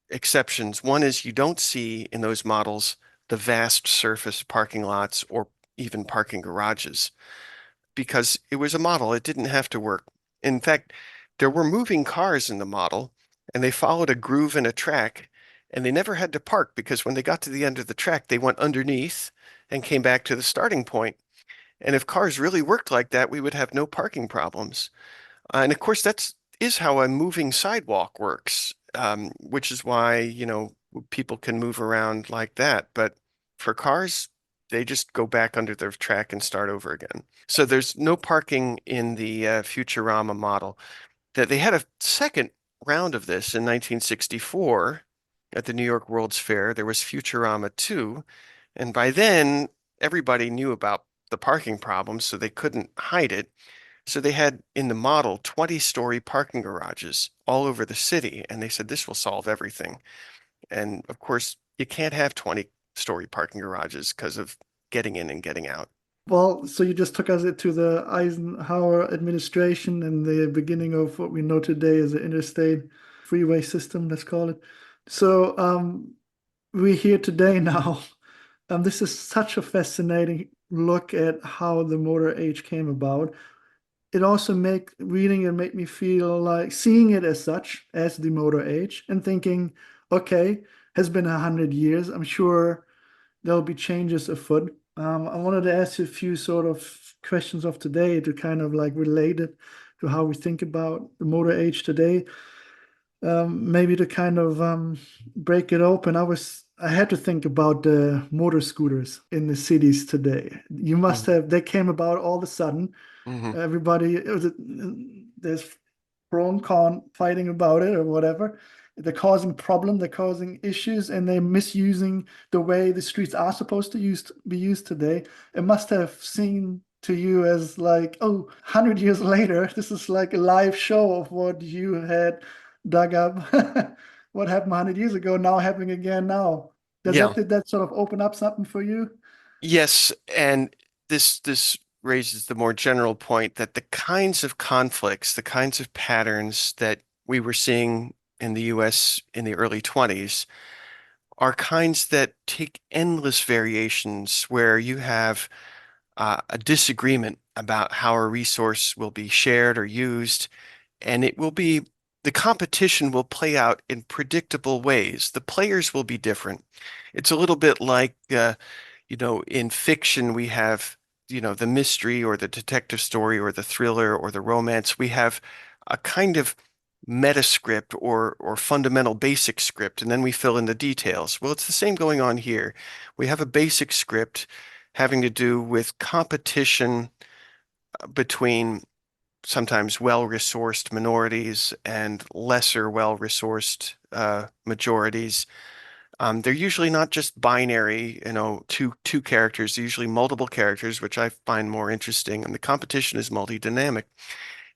exceptions. One is you don't see in those models the vast surface parking lots or even parking garages because it was a model. It didn't have to work. In fact, there were moving cars in the model, and they followed a groove in a track, and they never had to park because when they got to the end of the track, they went underneath and came back to the starting point. And if cars really worked like that, we would have no parking problems. And of course, that's is how a moving sidewalk works, which is why, people can move around like that. But for cars, they just go back under their track and start over again. So there's no parking in the Futurama model. That they had a second round of this in 1964 at the New York World's Fair. There was Futurama 2, and by then everybody knew about the parking problems, so they couldn't hide it. So they had in the model 20-story parking garages all over the city, and they said this will solve everything. And of course, you can't have 20-story parking garages because of getting in and getting out. Well, so you just took us into the Eisenhower administration and the beginning of what we know today as the interstate freeway system, let's call it. So we're here today now. This is such a fascinating look at how the motor age came about. It also make reading it made me feel like seeing it as such as the motor age and thinking, okay, has been 100 years. I'm sure there'll be changes afoot. I wanted to ask you a few sort of questions of today to kind of like relate it to how we think about the motor age today. Maybe to kind of break it open, I had to think about the motor scooters in the cities today. You must Mhm. have, they came about all of a sudden. Mhm. Everybody, there's pro and con fighting about it or whatever. They're causing problem, they're causing issues, and they're misusing the way the streets are supposed to be used today. It must have seemed to you as like, oh, 100 years later, this is like a live show of what you had dug up. What happened 100 years ago, now happening again now. Yeah. Did that sort of open up something for you? Yes, and this raises the more general point that the kinds of conflicts, the kinds of patterns that we were seeing in the US in the early 20s are kinds that take endless variations where you have a disagreement about how a resource will be shared or used, and the competition will play out in predictable ways. The players will be different. It's a little bit like, in fiction, we have, the mystery or the detective story or the thriller or the romance. We have a kind of meta script or fundamental basic script, and then we fill in the details. Well, it's the same going on here. We have a basic script having to do with competition between sometimes well-resourced minorities and lesser well-resourced majorities. They're usually not just binary, two characters, they're usually multiple characters, which I find more interesting. And the competition is multi-dynamic.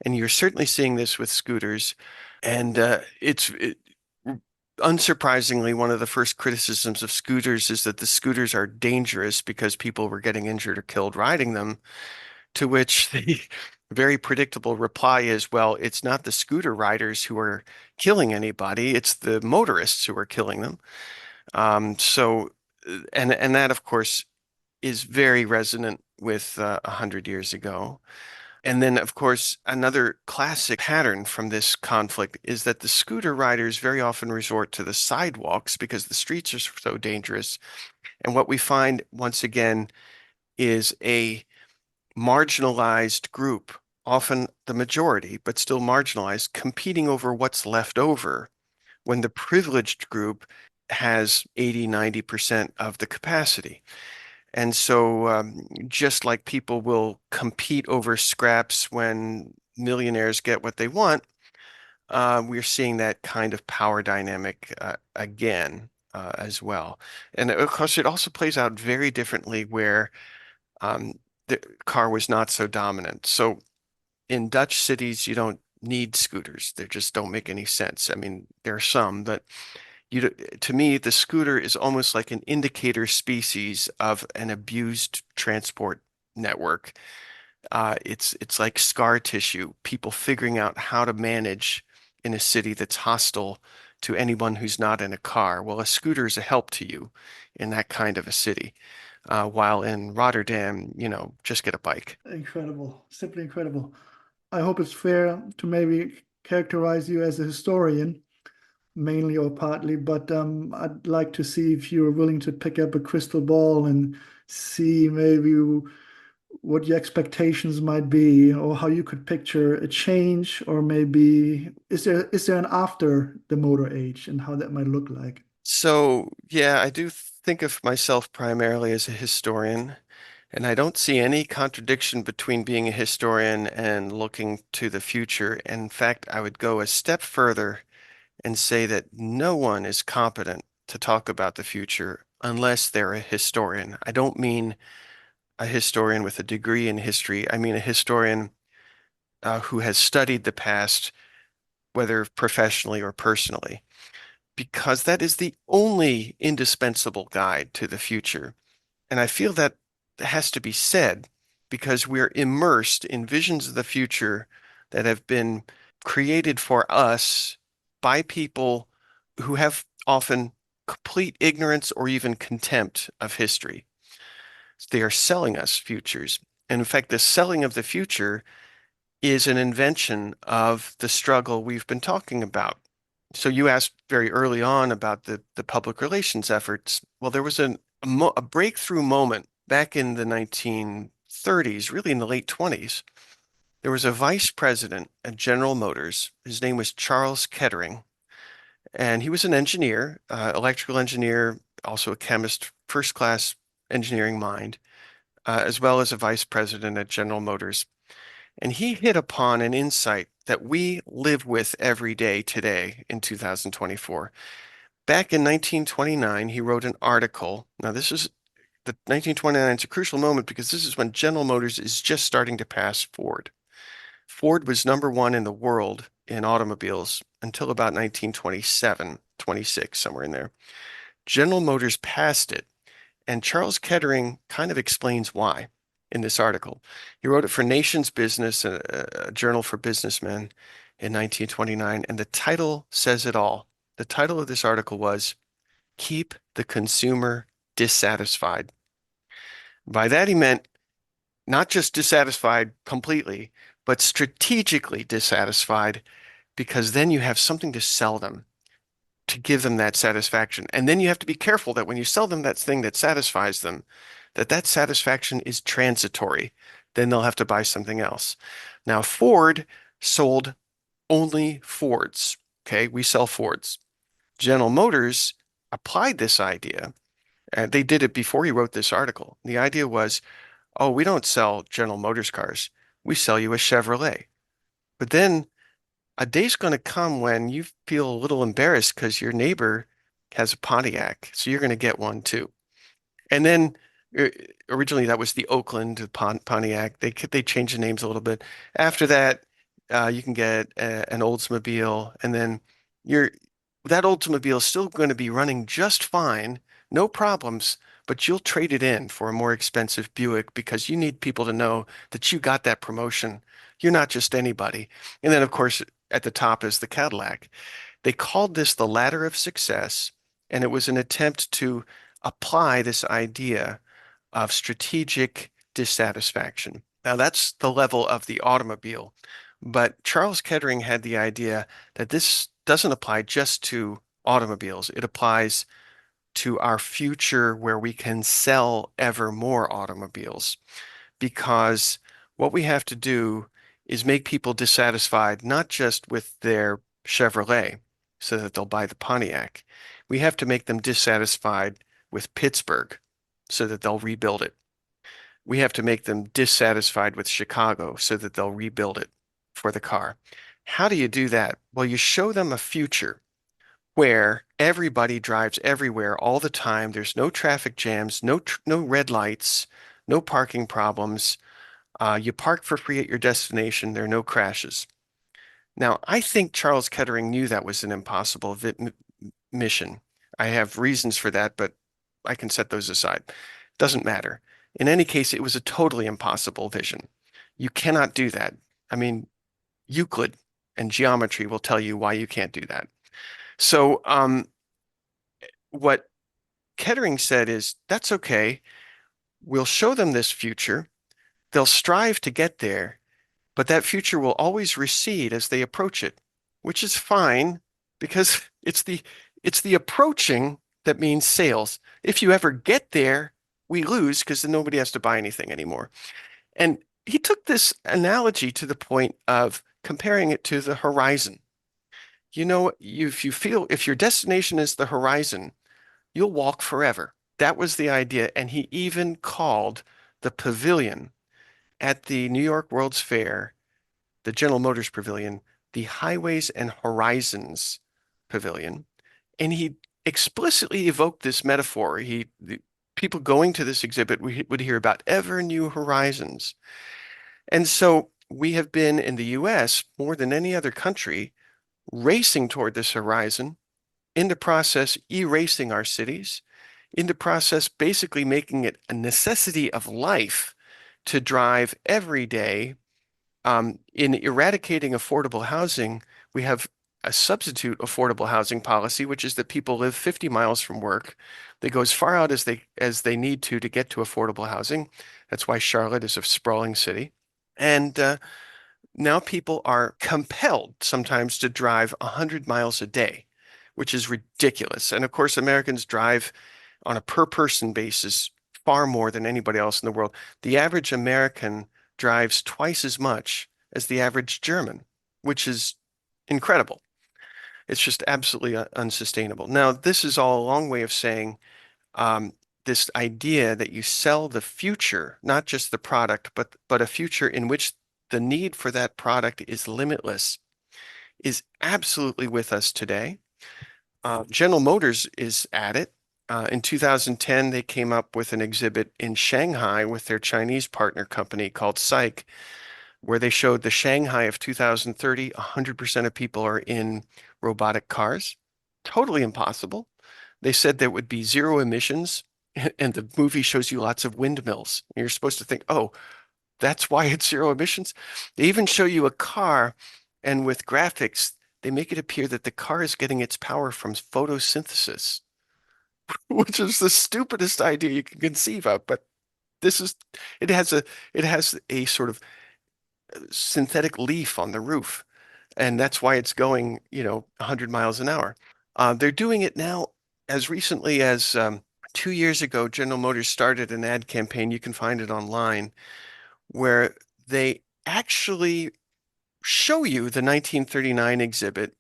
And you're certainly seeing this with scooters. And unsurprisingly, one of the first criticisms of scooters is that the scooters are dangerous because people were getting injured or killed riding them. To which the very predictable reply is, well, it's not the scooter riders who are killing anybody, it's the motorists who are killing them. And that, of course, is very resonant with 100 years ago. And then, of course, another classic pattern from this conflict is that the scooter riders very often resort to the sidewalks because the streets are so dangerous. And what we find once again is a marginalized group, often the majority, but still marginalized, competing over what's left over when the privileged group has 80, 90% of the capacity. And so, just like people will compete over scraps when millionaires get what they want, we're seeing that kind of power dynamic again as well. And of course, it also plays out very differently where um, the car was not so dominant. So in Dutch cities, you don't need scooters. They just don't make any sense. I mean, there are some, but to me, the scooter is almost like an indicator species of an abused transport network. It's like scar tissue, people figuring out how to manage in a city that's hostile to anyone who's not in a car. Well, a scooter is a help to you in that kind of a city. While in Rotterdam, just get a bike. Incredible, simply incredible. I hope it's fair to maybe characterize you as a historian, mainly or partly, but I'd like to see if you're willing to pick up a crystal ball and see maybe what your expectations might be, or how you could picture a change, or maybe is there an after the motor age and how that might look like? So, yeah, I do think of myself primarily as a historian, and I don't see any contradiction between being a historian and looking to the future. In fact, I would go a step further and say that no one is competent to talk about the future unless they're a historian. I don't mean a historian with a degree in history. I mean a historian who has studied the past, whether professionally or personally, because that is the only indispensable guide to the future. And I feel that has to be said because we're immersed in visions of the future that have been created for us by people who have often complete ignorance or even contempt of history. They are selling us futures. And in fact, the selling of the future is an invention of the struggle we've been talking about. So you asked very early on about the public relations efforts. Well, there was a breakthrough moment back in the 1930s, really in the late 20s. There was a vice president at General Motors. His name was Charles Kettering, and he was an engineer, electrical engineer, also a chemist, first class engineering mind, as well as a vice president at General Motors. And he hit upon an insight that we live with every day today in 2024. Back in 1929, he wrote an article. Now, this is the 1929 is a crucial moment because this is when General Motors is just starting to pass Ford. Ford was number one in the world in automobiles until about 1927, 26, somewhere in there. General Motors passed it, and Charles Kettering kind of explains why in this article. He wrote it for Nation's Business, a journal for businessmen in 1929, and the title says it all. The title of this article was Keep the Consumer Dissatisfied. By that, he meant not just dissatisfied completely, but strategically dissatisfied, because then you have something to sell them to give them that satisfaction. And then you have to be careful that when you sell them that thing that satisfies them, that satisfaction is transitory. Then they'll have to buy something else. Now, Ford sold only Fords. Okay, we sell Fords. General Motors applied this idea, and they did it before he wrote this article. The idea was, oh, we don't sell General Motors cars. We sell you a Chevrolet. But then a day's going to come when you feel a little embarrassed because your neighbor has a Pontiac, so you're going to get one too. And then uh, originally that was the Oakland Pontiac. They changed the names a little bit. After that, you can get an Oldsmobile, and then you're that Oldsmobile is still going to be running just fine, no problems, but you'll trade it in for a more expensive Buick because you need people to know that you got that promotion. You're not just anybody. And then, of course, at the top is the Cadillac. They called this the ladder of success, and it was an attempt to apply this idea of strategic dissatisfaction. Now, that's the level of the automobile, but Charles Kettering had the idea that this doesn't apply just to automobiles. It applies to our future where we can sell ever more automobiles because what we have to do is make people dissatisfied, not just with their Chevrolet so that they'll buy the Pontiac. We have to make them dissatisfied with Pittsburgh so that they'll rebuild it. We have to make them dissatisfied with Chicago so that they'll rebuild it for the car. How do you do that? Well, you show them a future where everybody drives everywhere all the time. There's no traffic jams, no red lights, no parking problems. You park for free at your destination. There are no crashes. Now, I think Charles Kettering knew that was an impossible mission. I have reasons for that, but I can set those aside. Doesn't matter. In any case, it was a totally impossible vision. You cannot do that. I mean, Euclid and geometry will tell you why you can't do that. So what Kettering said is, that's okay. We'll show them this future. They'll strive to get there, but that future will always recede as they approach it, which is fine because it's the approaching that means sales. If you ever get there, we lose because then nobody has to buy anything anymore. And he took this analogy to the point of comparing it to the horizon. If your destination is the horizon, you'll walk forever. That was the idea. And he even called the pavilion at the New York World's Fair, the General Motors Pavilion, the Highways and Horizons Pavilion. And he explicitly evoked this metaphor. People going to this exhibit would hear about ever new horizons. And so we have been in the US more than any other country racing toward this horizon, in the process erasing our cities, in the process basically making it a necessity of life to drive every day. In eradicating affordable housing, we have a substitute affordable housing policy, which is that people live 50 miles from work. They go as far out as they need to get to affordable housing. That's why Charlotte is a sprawling city. And now people are compelled sometimes to drive 100 miles a day, which is ridiculous. And of course, Americans drive on a per person basis far more than anybody else in the world. The average American drives twice as much as the average German, which is incredible. It's just absolutely unsustainable. Now, this is all a long way of saying um, this idea that you sell the future, not just the product, but a future in which the need for that product is limitless, is absolutely with us today. General Motors is at it. In 2010, they came up with an exhibit in Shanghai with their Chinese partner company called SAIC, where they showed the Shanghai of 2030, 100% of people are in robotic cars. Totally impossible. They said there would be zero emissions, and the movie shows you lots of windmills. You're supposed to think, oh, that's why it's zero emissions. They even show you a car, and with graphics, they make it appear that the car is getting its power from photosynthesis, which is the stupidest idea you can conceive of. But this is, it has a sort of synthetic leaf on the roof, and that's why it's going, 100 miles an hour. They're doing it now as recently as 2 years ago. General Motors started an ad campaign. You can find it online where they actually show you the 1939 exhibit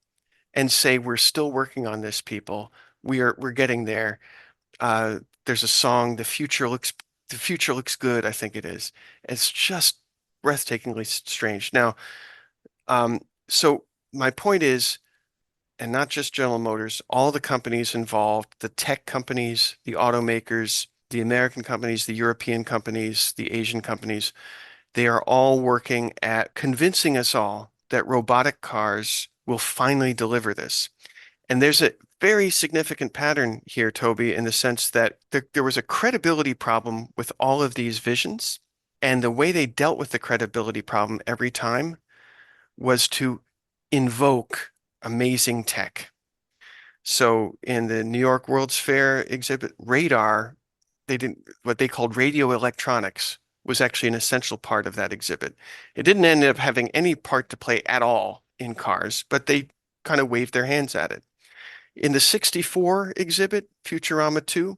and say, "We're still working on this, people. We're getting there." There's a song, "The future looks good," I think it is. It's just breathtakingly strange. Now, so my point is, and not just General Motors, all the companies involved, the tech companies, the automakers, the American companies, the European companies, the Asian companies, they are all working at convincing us all that robotic cars will finally deliver this. And there's a very significant pattern here, Toby, in the sense that there was a credibility problem with all of these visions. And the way they dealt with the credibility problem every time was to invoke amazing tech. So in the New York World's Fair exhibit, radar, they didn't, what they called radio electronics was actually an essential part of that exhibit. It didn't end up having any part to play at all in cars, but they kind of waved their hands at it. In the 64 exhibit, Futurama 2,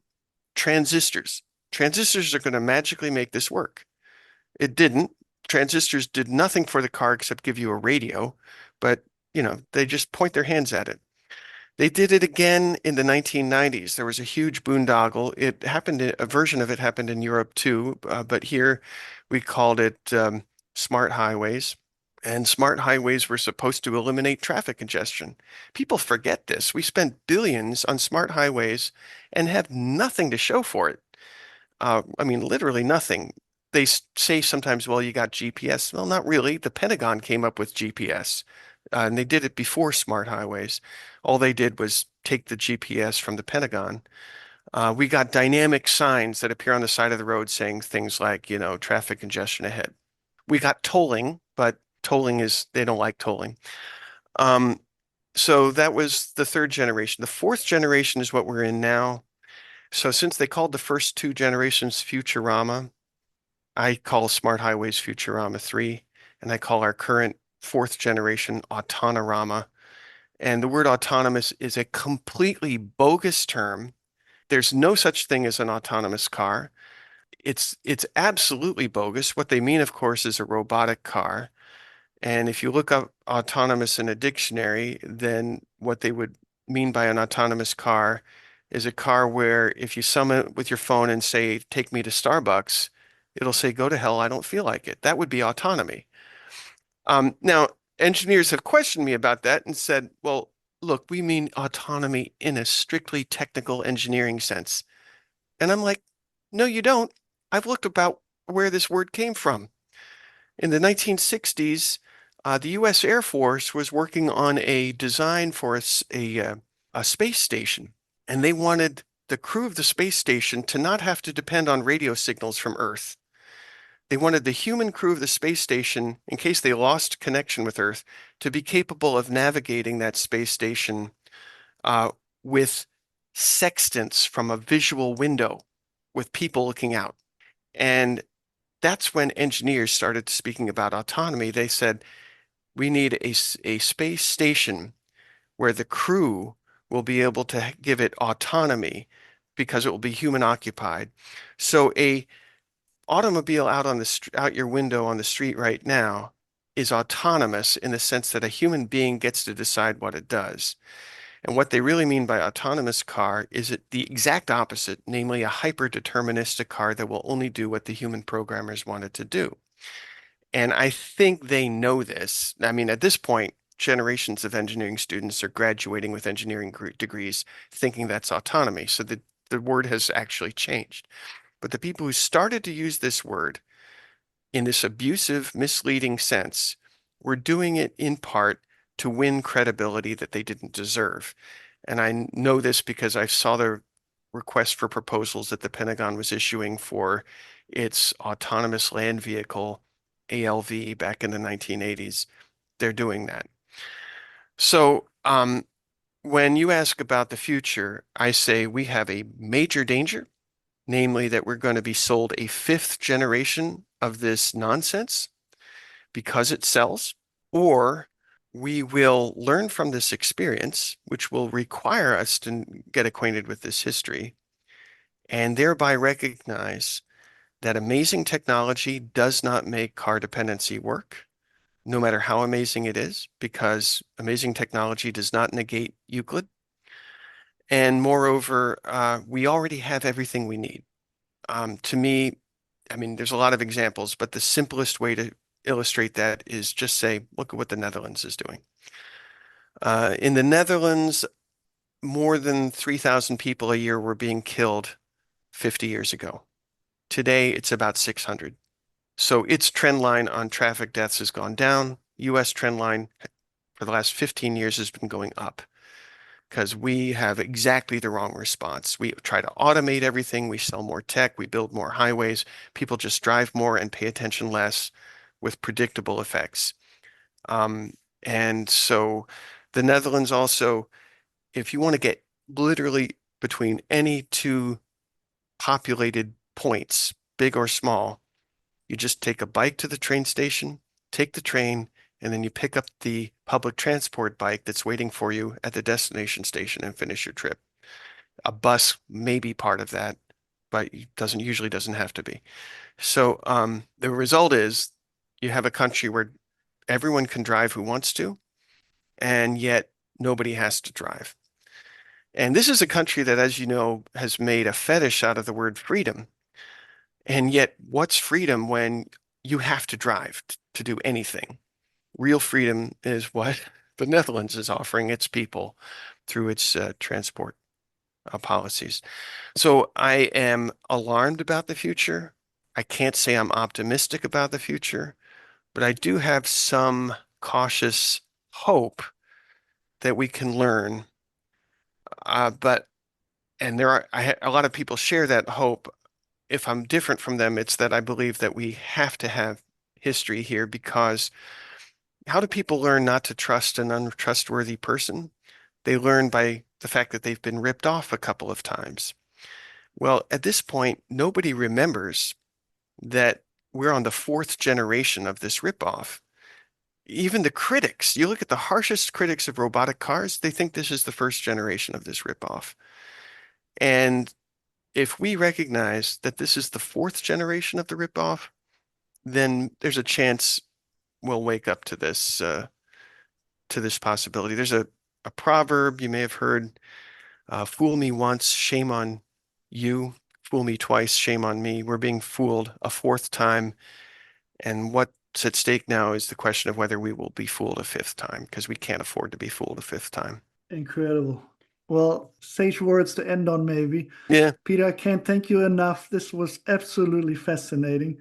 transistors. Transistors are going to magically make this work. It didn't. Transistors did nothing for the car except give you a radio, but they just point their hands at it. They did it again in the 1990s. There was a huge boondoggle. A version of it happened in Europe too, but here we called it smart highways. And smart highways were supposed to eliminate traffic congestion. People forget this. We spend billions on smart highways and have nothing to show for it. I mean, literally nothing. They say sometimes, well, you got GPS. Well, not really. The Pentagon came up with GPS, and they did it before smart highways. All they did was take the GPS from the Pentagon. We got dynamic signs that appear on the side of the road saying things like, traffic congestion ahead. We got tolling, but they don't like tolling. Um, So that was the third generation. The fourth generation is what we're in now. So since they called the first two generations Futurama, I call Smart Highways Futurama 3, and I call our current fourth generation Autonorama. And the word autonomous is a completely bogus term. There's no such thing as an autonomous car. It's absolutely bogus. What they mean, of course, is a robotic car. And if you look up autonomous in a dictionary, then what they would mean by an autonomous car is a car where if you summon it with your phone and say, take me to Starbucks, it'll say, go to hell, I don't feel like it. That would be autonomy. Now, engineers have questioned me about that and said, well, look, we mean autonomy in a strictly technical engineering sense. And I'm like, no, you don't. I've looked about where this word came from. In the 1960s, the U.S. Air Force was working on a design for a space station, and they wanted the crew of the space station to not have to depend on radio signals from Earth. They wanted the human crew of the space station, in case they lost connection with Earth, to be capable of navigating that space station uh, with sextants from a visual window with people looking out. And that's when engineers started speaking about autonomy. They said, we need a space station where the crew will be able to give it autonomy because it will be human occupied. So a automobile out your window on the street right now is autonomous in the sense that a human being gets to decide what it does. And what they really mean by autonomous car is the exact opposite, namely a hyper-deterministic car that will only do what the human programmers want it to do. And I think they know this. I mean, at this point, generations of engineering students are graduating with engineering degrees thinking that's autonomy. So the word has actually changed. But the people who started to use this word in this abusive, misleading sense were doing it in part to win credibility that they didn't deserve. And I know this because I saw the request for proposals that the Pentagon was issuing for its autonomous land vehicle, ALV, back in the 1980s. They're doing that. So when you ask about the future, I say we have a major danger, namely that we're going to be sold a fifth generation of this nonsense because it sells, or we will learn from this experience, which will require us to get acquainted with this history, and thereby recognize that amazing technology does not make car dependency work, no matter how amazing it is, because amazing technology does not negate Euclid. And moreover, we already have everything we need. To me, I mean, there's a lot of examples, but the simplest way to illustrate that is just say, look at what the Netherlands is doing. In the Netherlands, more than 3,000 people a year were being killed 50 years ago. Today, it's about 600. So its trend line on traffic deaths has gone down. US trend line for the last 15 years has been going up because we have exactly the wrong response. We try to automate everything. We sell more tech. We build more highways. People just drive more and pay attention less with predictable effects. And so the Netherlands also, if you want to get literally between any two populated points, big or small, you just take a bike to the train station, take the train, and then you pick up the public transport bike that's waiting for you at the destination station and finish your trip. A bus may be part of that, but it usually doesn't have to be. So the result is you have a country where everyone can drive who wants to, and yet nobody has to drive. And this is a country that, as you know, has made a fetish out of the word freedom. And yet, what's freedom when you have to drive to do anything? Real freedom is what the Netherlands is offering its people through its transport policies. So I am alarmed about the future. I can't say I'm optimistic about the future, but I do have some cautious hope that we can learn. But and there are a lot of people share that hope. If I'm different from them, it's that I believe that we have to have history here because how do people learn not to trust an untrustworthy person? They learn by the fact that they've been ripped off a couple of times. Well, at this point, nobody remembers that we're on the fourth generation of this ripoff. Even the critics, you look at the harshest critics of robotic cars, they think this is the first generation of this ripoff. And if we recognize that this is the fourth generation of the ripoff, then there's a chance we'll wake up to this possibility. There's a proverb you may have heard, fool me once, shame on you. Fool me twice, shame on me. We're being fooled a fourth time. And what's at stake now is the question of whether we will be fooled a fifth time, because we can't afford to be fooled a fifth time. Incredible. Well, sage words to end on, maybe. Yeah. Peter, I can't thank you enough. This was absolutely fascinating.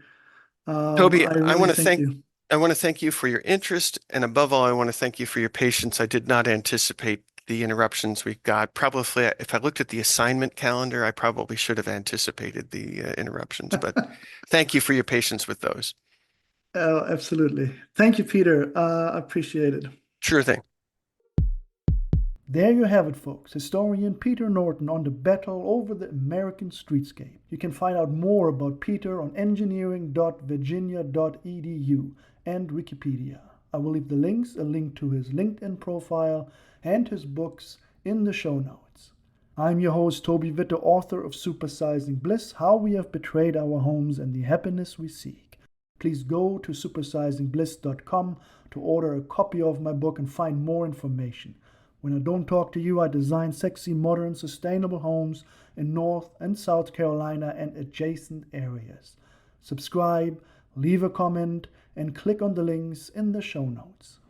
Toby, I really thank you. I want to thank you for your interest, and above all, I want to thank you for your patience. I did not anticipate the interruptions we got. Probably, if I looked at the assignment calendar, I probably should have anticipated the interruptions, but thank you for your patience with those. Oh, absolutely. Thank you, Peter. I appreciate it. Sure thing. There you have it, folks. Historian Peter Norton on the battle over the American streetscape. You can find out more about Peter on engineering.virginia.edu and Wikipedia. I will leave the links, a link to his LinkedIn profile and his books in the show notes. I'm your host, Toby Witte, author of Supersizing Bliss, How We Have Betrayed Our Homes and the Happiness We Seek. Please go to supersizingbliss.com to order a copy of my book and find more information. When I don't talk to you, I design sexy, modern, sustainable homes in North and South Carolina and adjacent areas. Subscribe, leave a comment, and click on the links in the show notes.